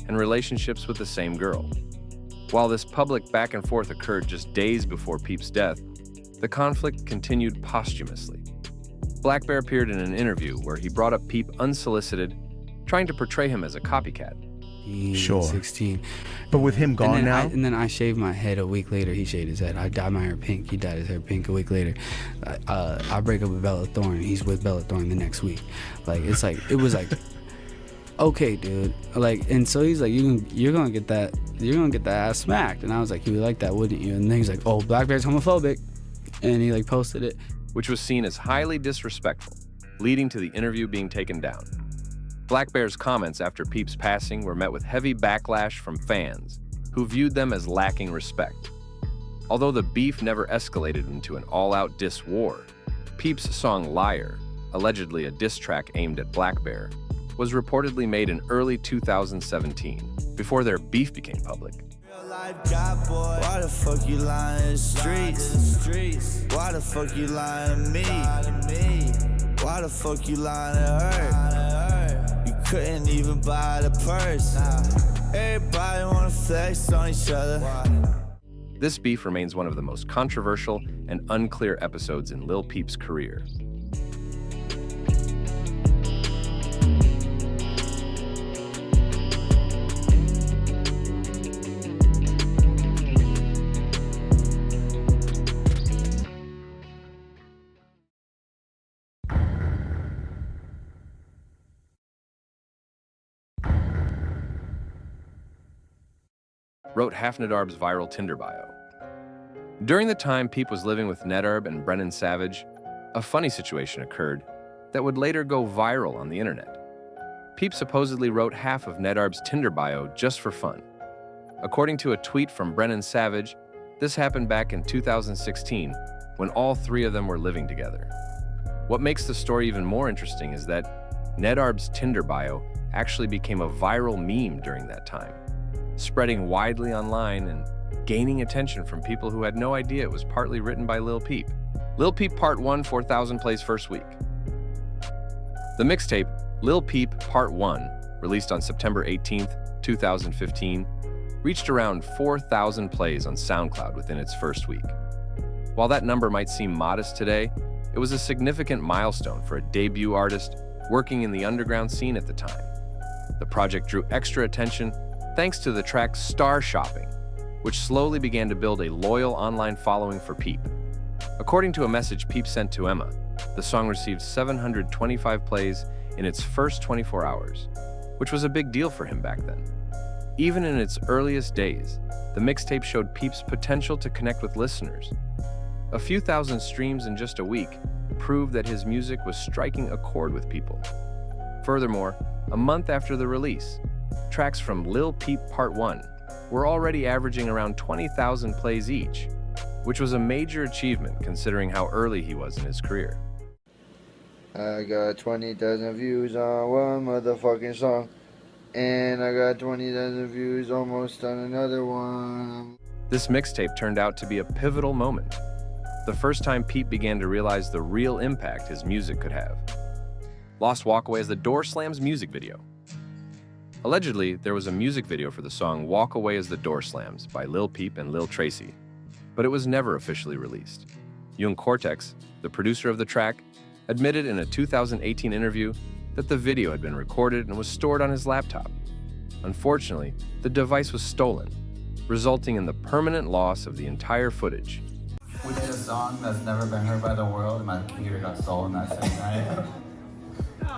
and relationships with the same girl. While this public back and forth occurred just days before Peep's death, the conflict continued posthumously. Black Bear appeared in an interview where he brought up Peep unsolicited, trying to portray him as a copycat. Sure. 16. But with him gone now? And then I shaved my head a week later. He shaved his head. I dyed my hair pink. He dyed his hair pink a week later. I break up with Bella Thorne. He's with Bella Thorne the next week. Like, it's like, it was like, okay, dude. Like, and so he's like, you're gonna get that ass smacked. And I was like, you would like that, wouldn't you? And then he's like, oh, Black Bear's homophobic. And he like posted it. Which was seen as highly disrespectful, leading to the interview being taken down. Black Bear's comments after Peep's passing were met with heavy backlash from fans, who viewed them as lacking respect. Although the beef never escalated into an all-out diss war, Peep's song Liar, allegedly a diss track aimed at Black Bear, was reportedly made in early 2017, before their beef became public. Why the fuck you lying in the streets? Why the fuck you lying to me? Why the fuck you lying to her? You couldn't even buy the purse. Everybody wanna flex on each other. This beef remains one of the most controversial and unclear episodes in Lil Peep's career. Wrote Hafnadarb's viral Tinder bio. During the time Peep was living with Nedarb and Brennan Savage, a funny situation occurred that would later go viral on the internet. Peep supposedly wrote half of Nedarb's Tinder bio just for fun. According to a tweet from Brennan Savage, this happened back in 2016 when all three of them were living together. What makes the story even more interesting is that Nedarb's Tinder bio actually became a viral meme during that time, spreading widely online and gaining attention from people who had no idea it was partly written by Lil Peep. Lil Peep Part 1, 4,000 plays first week. The mixtape, Lil Peep Part 1, released on September 18th, 2015, reached around 4,000 plays on SoundCloud within its first week. While that number might seem modest today, it was a significant milestone for a debut artist working in the underground scene at the time. The project drew extra attention thanks to the track Star Shopping, which slowly began to build a loyal online following for Peep. According to a message Peep sent to Emma, the song received 725 plays in its first 24 hours, which was a big deal for him back then. Even in its earliest days, the mixtape showed Peep's potential to connect with listeners. A few thousand streams in just a week proved that his music was striking a chord with people. Furthermore, a month after the release, tracks from Lil Peep Part 1 were already averaging around 20,000 plays each, which was a major achievement considering how early he was in his career. I got 20,000 views on one motherfucking song, and I got 20,000 views almost on another one. This mixtape turned out to be a pivotal moment, the first time Peep began to realize the real impact his music could have. Lost Walkaway is the Door Slams music video. Allegedly, there was a music video for the song Walk Away as the Door Slams by Lil Peep and Lil Tracy, but it was never officially released. Young Cortex, the producer of the track, admitted in a 2018 interview that the video had been recorded and was stored on his laptop. Unfortunately, the device was stolen, resulting in the permanent loss of the entire footage. We made a song that's never been heard by the world, and my computer got stolen that same night.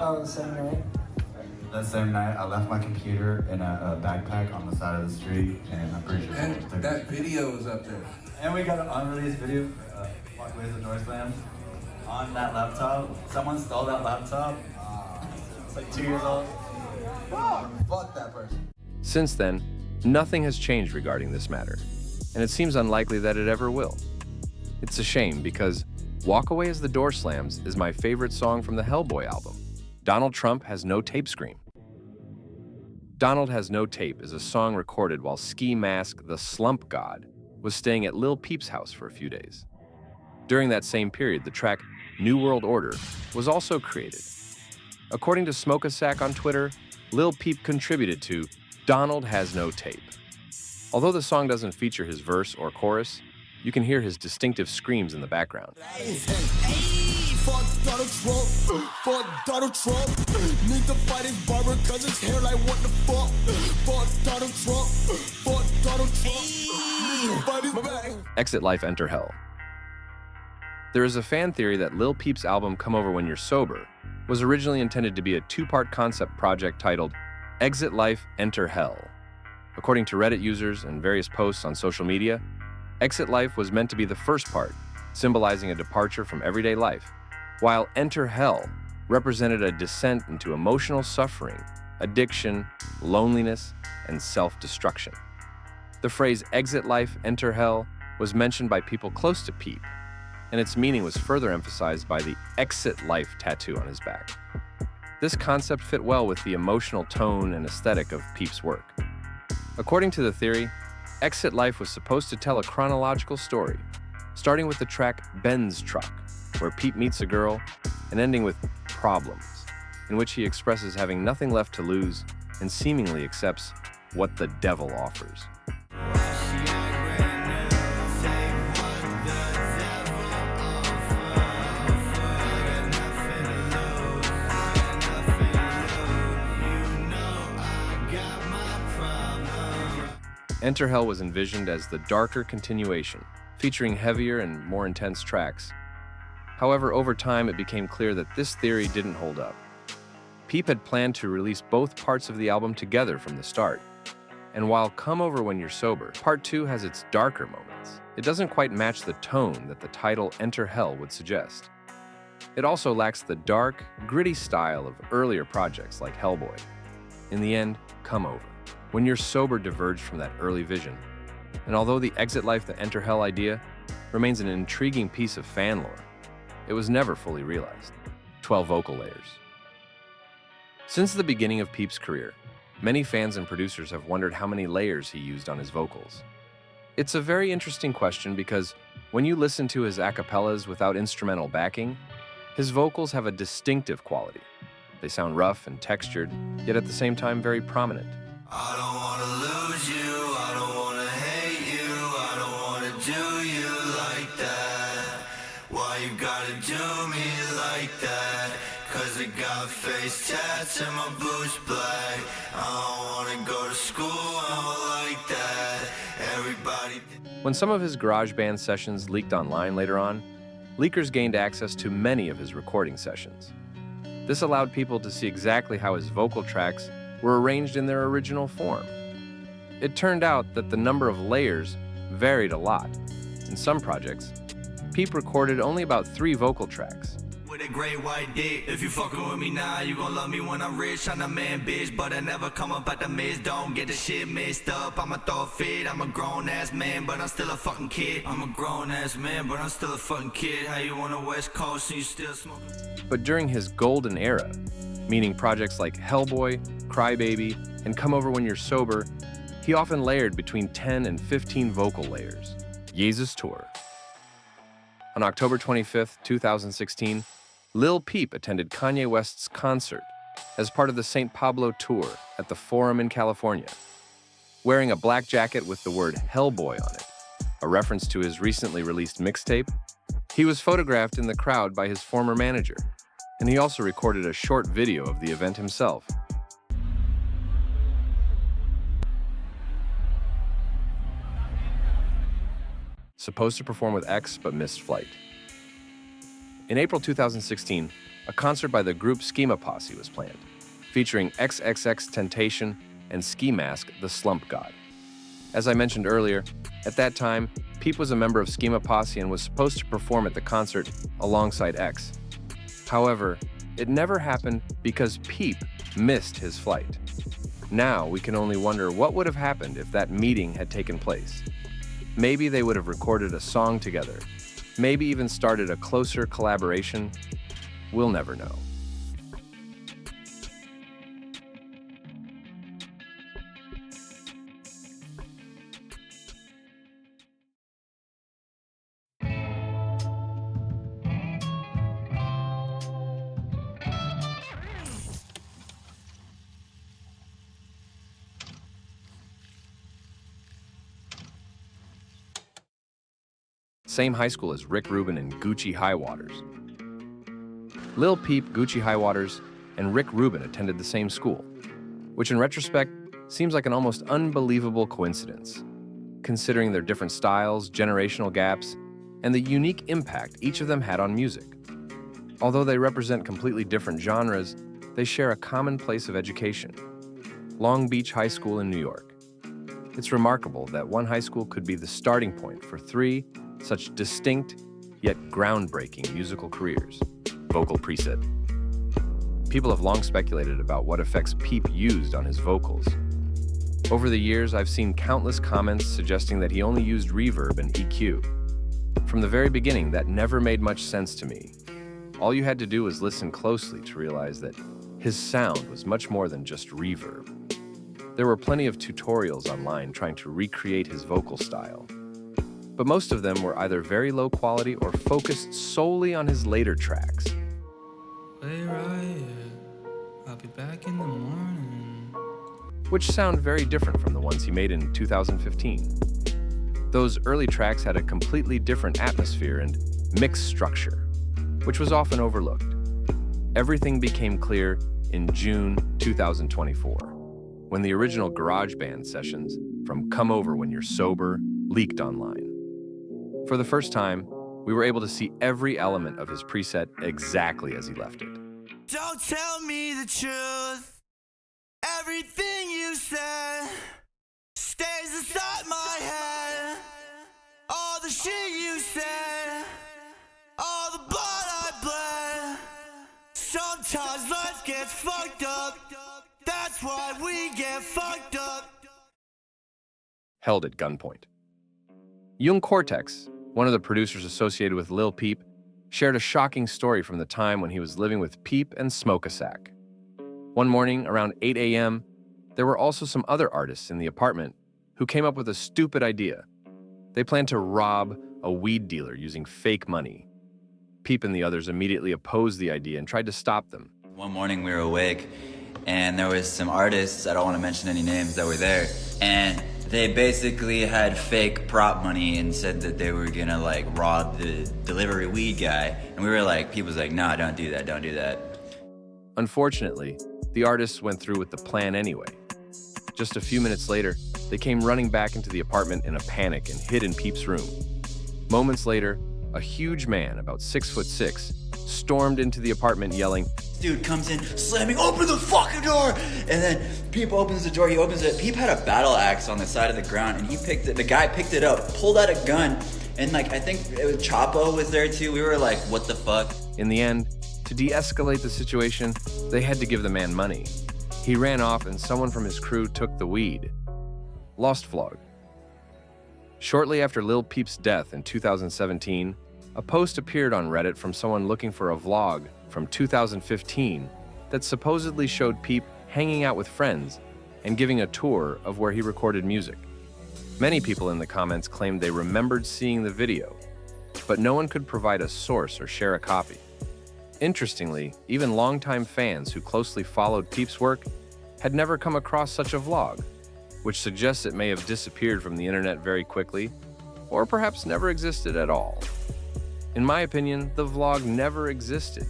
Oh, the same night? That same night, I left my computer in a backpack on the side of the street, and I'm pretty sure that video is up there. And we got an unreleased video, Walk Away as the Door Slams, on that laptop. Someone stole that laptop. It's like 2 years old. Fuck that person. Since then, nothing has changed regarding this matter, and it seems unlikely that it ever will. It's a shame because Walk Away as the Door Slams is my favorite song from the Hellboy album, Donald Trump Has No Tape Scream. Donald Has No Tape is a song recorded while Ski Mask, the Slump God, was staying at Lil Peep's house for a few days. During that same period, the track New World Order, was also created. According to Smoke-a-Sack on Twitter, Lil Peep contributed to Donald Has No Tape. Although the song doesn't feature his verse or chorus, you can hear his distinctive screams in the background. Fuck Donald Trump, fuck Donald Trump. Need to fight his barber cause his hair like what the fuck. Fuck Donald Trump, fuck Donald Trump. Need to fight his back. Exit Life, Enter Hell. There is a fan theory that Lil Peep's album Come Over When You're Sober was originally intended to be a two-part concept project titled Exit Life, Enter Hell. According to Reddit users and various posts on social media, Exit Life was meant to be the first part, symbolizing a departure from everyday life, while Enter Hell represented a descent into emotional suffering, addiction, loneliness, and self-destruction. The phrase Exit Life, Enter Hell was mentioned by people close to Peep, and its meaning was further emphasized by the Exit Life tattoo on his back. This concept fit well with the emotional tone and aesthetic of Peep's work. According to the theory, Exit Life was supposed to tell a chronological story, starting with the track Ben's Truck, where Peep meets a girl, and ending with Problems, in which he expresses having nothing left to lose and seemingly accepts what the devil offers. Enter Hell was envisioned as the darker continuation, featuring heavier and more intense tracks. However, over time it became clear that this theory didn't hold up. Peep had planned to release both parts of the album together from the start. And while Come Over When You're Sober, Part 2 has its darker moments, it doesn't quite match the tone that the title Enter Hell would suggest. It also lacks the dark, gritty style of earlier projects like Hellboy. In the end, Come Over When You're Sober diverged from that early vision, and although the Exit Life, the Enter Hell idea remains an intriguing piece of fan lore, it was never fully realized. 12 vocal layers. Since the beginning of Peep's career, many fans and producers have wondered how many layers he used on his vocals. It's a very interesting question because when you listen to his acapellas without instrumental backing, his vocals have a distinctive quality. They sound rough and textured, yet at the same time very prominent. I don't wanna lose you, I don't wanna hate you, I don't wanna do you like that. Why you gotta do me like that? Cause I got face tats and my boots black. I don't wanna go to school, I don't like that. Everybody. When some of his garage band sessions leaked online later on, leakers gained access to many of his recording sessions. This allowed people to see exactly how his vocal tracks were arranged in their original form. It turned out that the number of layers varied a lot. In some projects, Peep recorded only about 3 vocal tracks. With a great white dick, if you fucking with me now, you gon' love me when I'm rich. I'm a man, bitch, but I never come up at the mids. Don't get the shit mixed up. I'ma throw a fit. I'm a grown ass man, but I'm still a fucking kid. I'm a grown ass man, but I'm still a fucking kid. How you on the West Coast and you still smoking? But during his golden era, meaning projects like Hellboy, Crybaby, and Come Over When You're Sober, he often layered between 10 and 15 vocal layers. Jesus Tour. On October 25th, 2016, Lil Peep attended Kanye West's concert as part of the St. Pablo tour at the Forum in California. Wearing a black jacket with the word Hellboy on it, a reference to his recently released mixtape, he was photographed in the crowd by his former manager, and he also recorded a short video of the event himself. Supposed to perform with X but missed flight. In April 2016, a concert by the group Schema Posse was planned, featuring XXXTentacion and Ski Mask, the Slump God. As I mentioned earlier, at that time, Peep was a member of Schema Posse and was supposed to perform at the concert alongside X. However, it never happened because Peep missed his flight. Now we can only wonder what would have happened if that meeting had taken place. Maybe they would have recorded a song together, maybe even started a closer collaboration. We'll never know. same high school as Rick Rubin and Gucci High Waters. Lil Peep, Gucci High Waters, and Rick Rubin attended the same school, which in retrospect seems like an almost unbelievable coincidence, considering their different styles, generational gaps, and the unique impact each of them had on music. Although they represent completely different genres, they share a common place of education: Long Beach High School in New York. It's remarkable that one high school could be the starting point for three such distinct yet groundbreaking musical careers. Vocal preset. People have long speculated about what effects Peep used on his vocals. Over the years, I've seen countless comments suggesting that he only used reverb and EQ. From the very beginning, that never made much sense to me. All you had to do was listen closely to realize that his sound was much more than just reverb. There were plenty of tutorials online trying to recreate his vocal style, but most of them were either very low quality or focused solely on his later tracks. Lay right here, I'll be back in the morning. Which sound very different from the ones he made in 2015. Those early tracks had a completely different atmosphere and mix structure, which was often overlooked. Everything became clear in June 2024, when the original GarageBand sessions from Come Over When You're Sober leaked online. For the first time, we were able to see every element of his preset exactly as he left it. Don't tell me the truth. Everything you said stays inside my head. All the shit you said, all the blood I bled. Sometimes life gets fucked up. That's why we get fucked up. Held at gunpoint. Jung Cortex, one of the producers associated with Lil Peep, shared a shocking story from the time when he was living with Peep and Smoke a Sack. One morning, around 8 a.m., there were also some other artists in the apartment who came up with a stupid idea. They planned to rob a weed dealer using fake money. Peep and the others immediately opposed the idea and tried to stop them. One morning we were awake, and there was some artists, I don't want to mention any names, that were there, and they basically had fake prop money and said that they were gonna like rob the delivery weed guy. And we were like, Peep was like, nah, don't do that, don't do that. Unfortunately, the artists went through with the plan anyway. Just a few minutes later, they came running back into the apartment in a panic and hid in Peep's room. Moments later, a huge man, about 6'6", stormed into the apartment yelling, Dude comes in, slamming, open the fucking door! And then Peep opens the door, he opens it. Peep had a battle axe on the side of the ground, and he picked it, the guy picked it up, pulled out a gun, and like, I think it was Chapo was there too. We were like, what the fuck? In the end, to de-escalate the situation, they had to give the man money. He ran off and someone from his crew took the weed. Lost vlog. Shortly after Lil Peep's death in 2017, a post appeared on Reddit from someone looking for a vlog from 2015 that supposedly showed Peep hanging out with friends and giving a tour of where he recorded music. Many people in the comments claimed they remembered seeing the video, but no one could provide a source or share a copy. Interestingly, even longtime fans who closely followed Peep's work had never come across such a vlog, which suggests it may have disappeared from the internet very quickly, or perhaps never existed at all. In my opinion, the vlog never existed.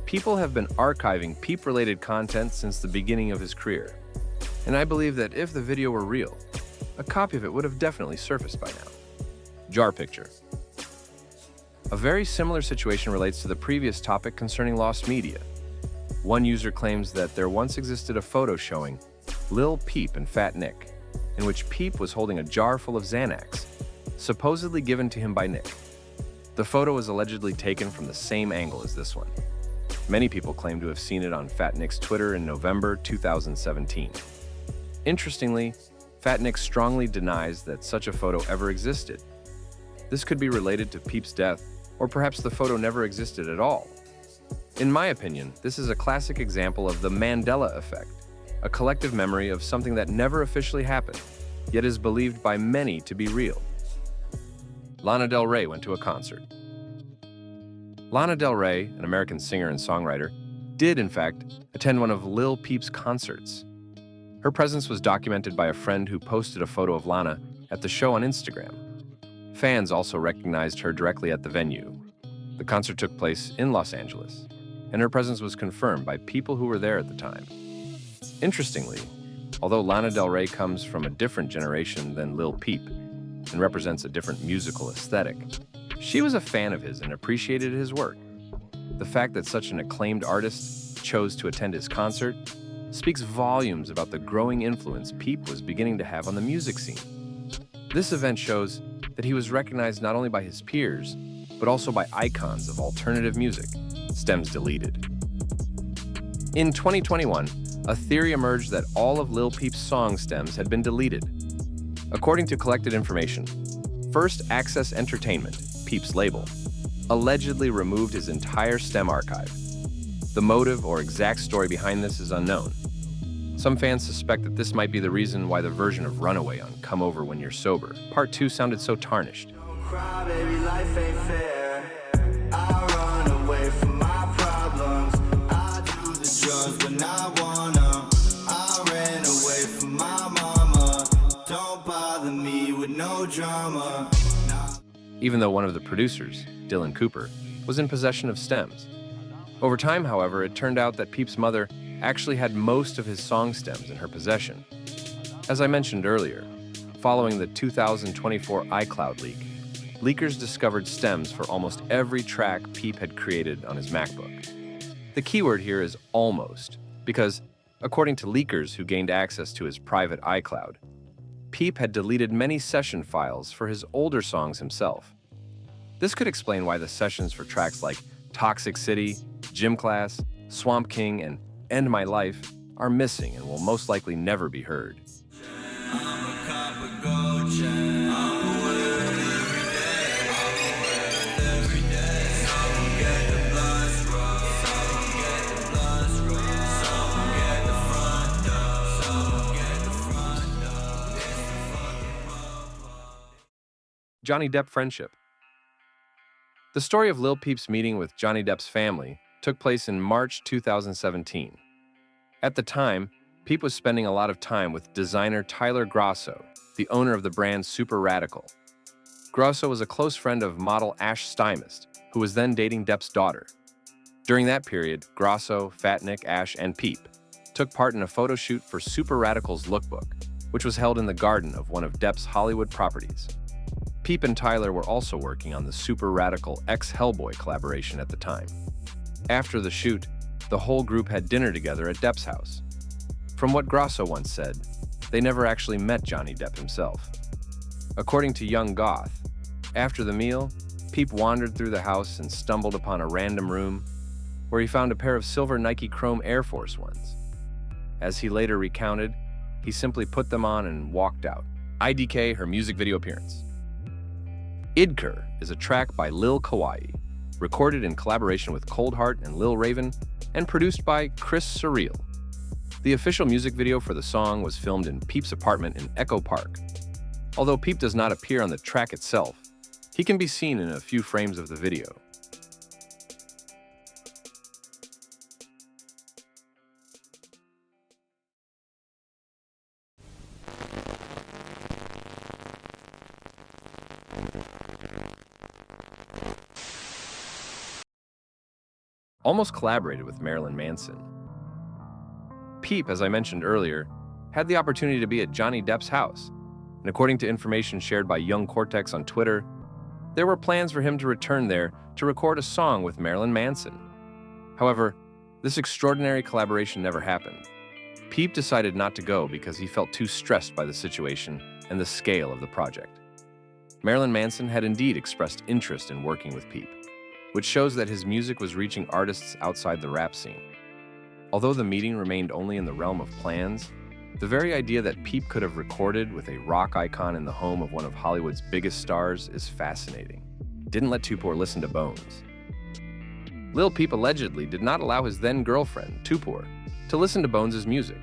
People have been archiving Peep-related content since the beginning of his career, and I believe that if the video were real, a copy of it would have definitely surfaced by now. Jar picture. A very similar situation relates to the previous topic concerning lost media. One user claims that there once existed a photo showing Lil Peep and Fat Nick, in which Peep was holding a jar full of Xanax, supposedly given to him by Nick. The photo was allegedly taken from the same angle as this one. Many people claim to have seen it on Fat Nick's Twitter in November 2017. Interestingly, Fat Nick strongly denies that such a photo ever existed. This could be related to Peep's death, or perhaps the photo never existed at all. In my opinion, this is a classic example of the Mandela effect, a collective memory of something that never officially happened, yet is believed by many to be real. Lana Del Rey went to a concert. Lana Del Rey, an American singer and songwriter, did, in fact, attend one of Lil Peep's concerts. Her presence was documented by a friend who posted a photo of Lana at the show on Instagram. Fans also recognized her directly at the venue. The concert took place in Los Angeles, and her presence was confirmed by people who were there at the time. Interestingly, although Lana Del Rey comes from a different generation than Lil Peep and represents a different musical aesthetic, she was a fan of his and appreciated his work. The fact that such an acclaimed artist chose to attend his concert speaks volumes about the growing influence Peep was beginning to have on the music scene. This event shows that he was recognized not only by his peers, but also by icons of alternative music, stems deleted. In 2021, a theory emerged that all of Lil Peep's song stems had been deleted. According to collected information, First Access Entertainment, Peep's label, allegedly removed his entire stem archive. The motive or exact story behind this is unknown. Some fans suspect that this might be the reason why the version of Runaway on Come Over When You're Sober, Part 2, sounded so tarnished. Cry, baby, life ain't fair. I run away from my problems. I do the drugs when I wanna. I ran away from my mama. Don't bother me with no drama. Even though one of the producers, Dylan Cooper, was in possession of stems. Over time, however, it turned out that Peep's mother actually had most of his song stems in her possession. As I mentioned earlier, following the 2024 iCloud leak, leakers discovered stems for almost every track Peep had created on his MacBook. The keyword here is almost, because, according to leakers who gained access to his private iCloud, Peep had deleted many session files for his older songs himself. This could explain why the sessions for tracks like Toxic City, Gym Class, Swamp King, and End My Life are missing and will most likely never be heard. Johnny Depp friendship. The story of Lil Peep's meeting with Johnny Depp's family took place in March 2017. At the time, Peep was spending a lot of time with designer Tyler Grosso, the owner of the brand Super Radical. Grosso was a close friend of model Ash Stymist, who was then dating Depp's daughter. During that period, Grosso, Fat Nick, Ash, and Peep took part in a photo shoot for Super Radical's lookbook, which was held in the garden of one of Depp's Hollywood properties. Peep and Tyler were also working on the Super Radical X-Hellboy collaboration at the time. After the shoot, the whole group had dinner together at Depp's house. From what Grosso once said, they never actually met Johnny Depp himself. According to Young Goth, after the meal, Peep wandered through the house and stumbled upon a random room where he found a pair of silver Nike Chrome Air Force Ones. As he later recounted, he simply put them on and walked out. IDK, her music video appearance. Idker is a track by Lil Kawaii, recorded in collaboration with Coldheart and Lil Raven, and produced by Chris Surreal. The official music video for the song was filmed in Peep's apartment in Echo Park. Although Peep does not appear on the track itself, he can be seen in a few frames of the video. Almost collaborated with Marilyn Manson. Peep, as I mentioned earlier, had the opportunity to be at Johnny Depp's house, and according to information shared by Young Cortex on Twitter, there were plans for him to return there to record a song with Marilyn Manson. However, this extraordinary collaboration never happened. Peep decided not to go because he felt too stressed by the situation and the scale of the project. Marilyn Manson had indeed expressed interest in working with Peep, which shows that his music was reaching artists outside the rap scene. Although the meeting remained only in the realm of plans, the very idea that Peep could have recorded with a rock icon in the home of one of Hollywood's biggest stars is fascinating. Didn't let Tupor listen to Bones. Lil Peep allegedly did not allow his then-girlfriend, Tupor, to listen to Bones' music,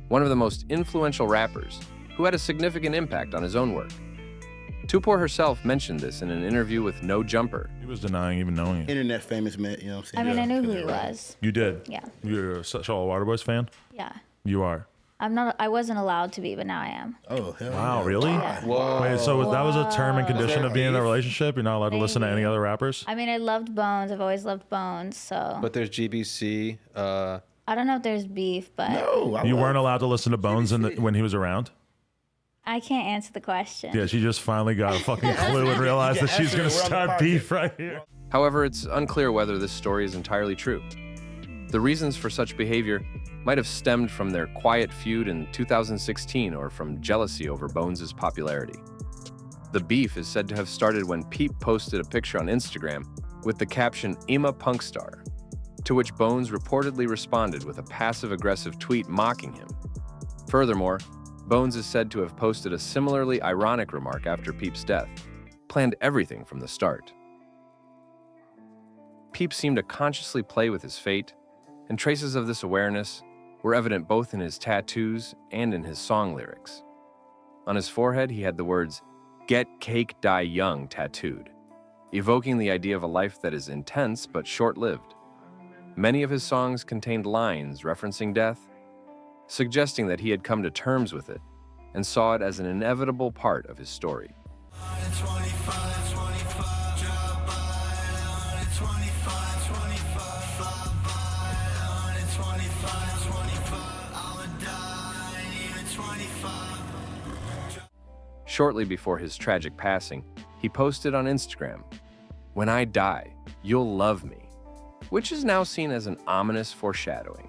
one of the most influential rappers who had a significant impact on his own work. Tupor herself mentioned this in an interview with No Jumper. He was denying even knowing it. Internet famous man, you know what I'm saying? I mean, I knew who he was. You did? Yeah. You're a Charlotte Waterboys fan? Yeah. You are? I wasn't allowed to be, but now I am. Oh, hell Wow, really? Yeah. Wait, so that was a term and condition of being in a relationship? You're not allowed to listen to any other rappers? I mean, I loved Bones. I've always loved Bones, so. But there's GBC. I don't know if there's beef, but. You weren't allowed to listen to Bones when he was around? I can't answer the question. Yeah, she just finally got a fucking clue and realized that she's going to start beef right here. However, it's unclear whether this story is entirely true. The reasons for such behavior might have stemmed from their quiet feud in 2016 or from jealousy over Bones' popularity. The beef is said to have started when Peep posted a picture on Instagram with the caption "Ima Punkstar," to which Bones reportedly responded with a passive-aggressive tweet mocking him. Furthermore, Bones is said to have posted a similarly ironic remark after Peep's death, planned everything from the start. Peep seemed to consciously play with his fate, and traces of this awareness were evident both in his tattoos and in his song lyrics. On his forehead, he had the words, "Get cake, die young" tattooed, evoking the idea of a life that is intense but short-lived. Many of his songs contained lines referencing death, suggesting that he had come to terms with it and saw it as an inevitable part of his story. Shortly before his tragic passing, he posted on Instagram, "When I die, you'll love me," which is now seen as an ominous foreshadowing.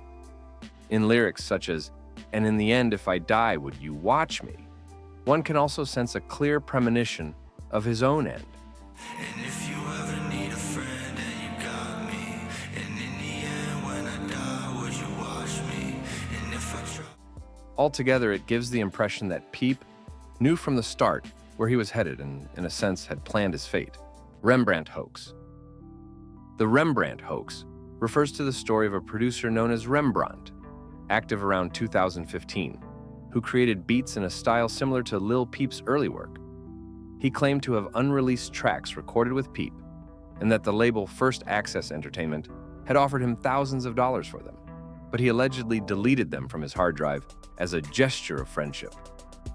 In lyrics such as, "And in the end, if I die, would you watch me?" one can also sense a clear premonition of his own end. And if you ever need a friend and you got me, and in the end when I die, would you watch me? And if I try. Altogether, it gives the impression that Peep knew from the start where he was headed and, in a sense, had planned his fate. Rembrandt hoax. The Rembrandt hoax refers to the story of a producer known as Rembrandt, active around 2015, who created beats in a style similar to Lil Peep's early work. He claimed to have unreleased tracks recorded with Peep, and that the label First Access Entertainment had offered him thousands of dollars for them, but he allegedly deleted them from his hard drive as a gesture of friendship.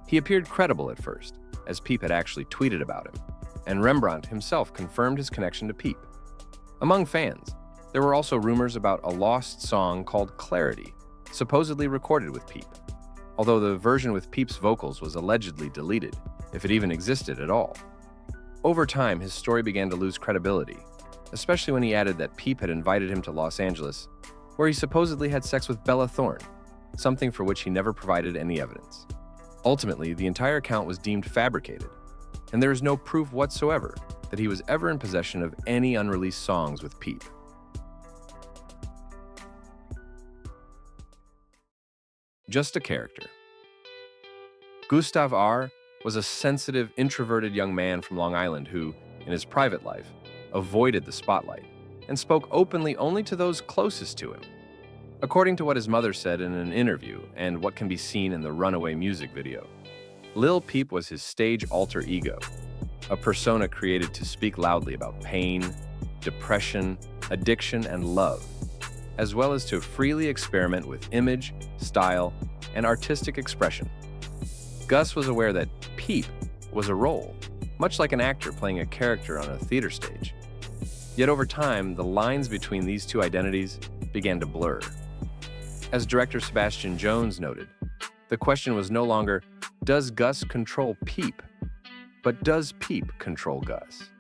He appeared credible at first, as Peep had actually tweeted about him, and Rembrandt himself confirmed his connection to Peep. Among fans, there were also rumors about a lost song called Clarity, supposedly recorded with Peep, although the version with Peep's vocals was allegedly deleted, if it even existed at all. Over time, his story began to lose credibility, especially when he added that Peep had invited him to Los Angeles, where he supposedly had sex with Bella Thorne, something for which he never provided any evidence. Ultimately, the entire account was deemed fabricated, and there is no proof whatsoever that he was ever in possession of any unreleased songs with Peep. Just a character. Gustav R. was a sensitive, introverted young man from Long Island who, in his private life, avoided the spotlight and spoke openly only to those closest to him. According to what his mother said in an interview and what can be seen in the Runaway music video, Lil Peep was his stage alter ego, a persona created to speak loudly about pain, depression, addiction, and love, as well as to freely experiment with image, style, and artistic expression. Gus was aware that Peep was a role, much like an actor playing a character on a theater stage. Yet over time, the lines between these two identities began to blur. As director Sebastian Jones noted, the question was no longer, does Gus control Peep, but does Peep control Gus?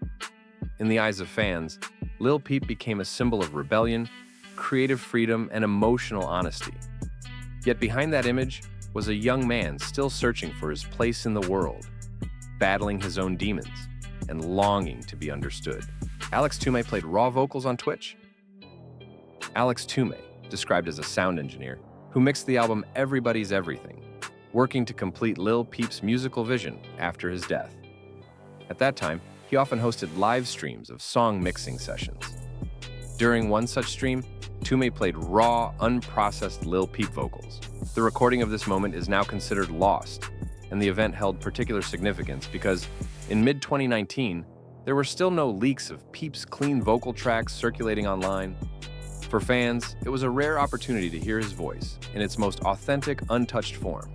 In the eyes of fans, Lil Peep became a symbol of rebellion, creative freedom, and emotional honesty. Yet behind that image was a young man still searching for his place in the world, battling his own demons, and longing to be understood. Alex Toomey played raw vocals on Twitch. Alex Toomey, described as a sound engineer, who mixed the album Everybody's Everything, working to complete Lil Peep's musical vision after his death. At that time, he often hosted live streams of song mixing sessions. During one such stream, Toomey played raw, unprocessed Lil Peep vocals. The recording of this moment is now considered lost, and the event held particular significance because, in mid-2019, there were still no leaks of Peep's clean vocal tracks circulating online. For fans, it was a rare opportunity to hear his voice in its most authentic, untouched form,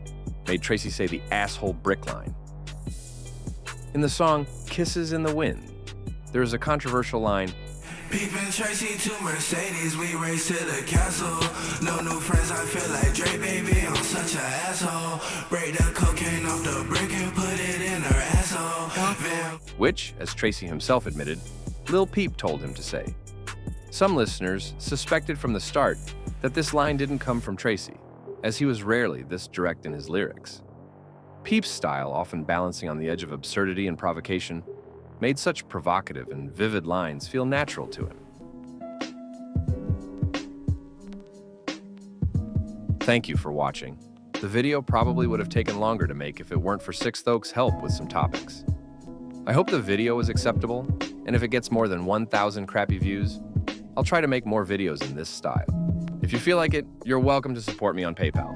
made Tracy say the asshole brick line. In the song Kisses in the Wind, there is a controversial line, Peep and Tracy to Mercedes, we race to the castle. No new friends, I feel like Dre, baby, I'm such an asshole. Break the cocaine off the brick and put it in her asshole. which, as Tracy himself admitted, Lil Peep told him to say. Some listeners suspected from the start that this line didn't come from Tracy, as he was rarely this direct in his lyrics. Peep's style, often balancing on the edge of absurdity and provocation, made such provocative and vivid lines feel natural to him. Thank you for watching. The video probably would have taken longer to make if it weren't for Sixthoak's help with some topics. I hope the video is acceptable, and if it gets more than 1,000 crappy views, I'll try to make more videos in this style. If you feel like it, you're welcome to support me on PayPal.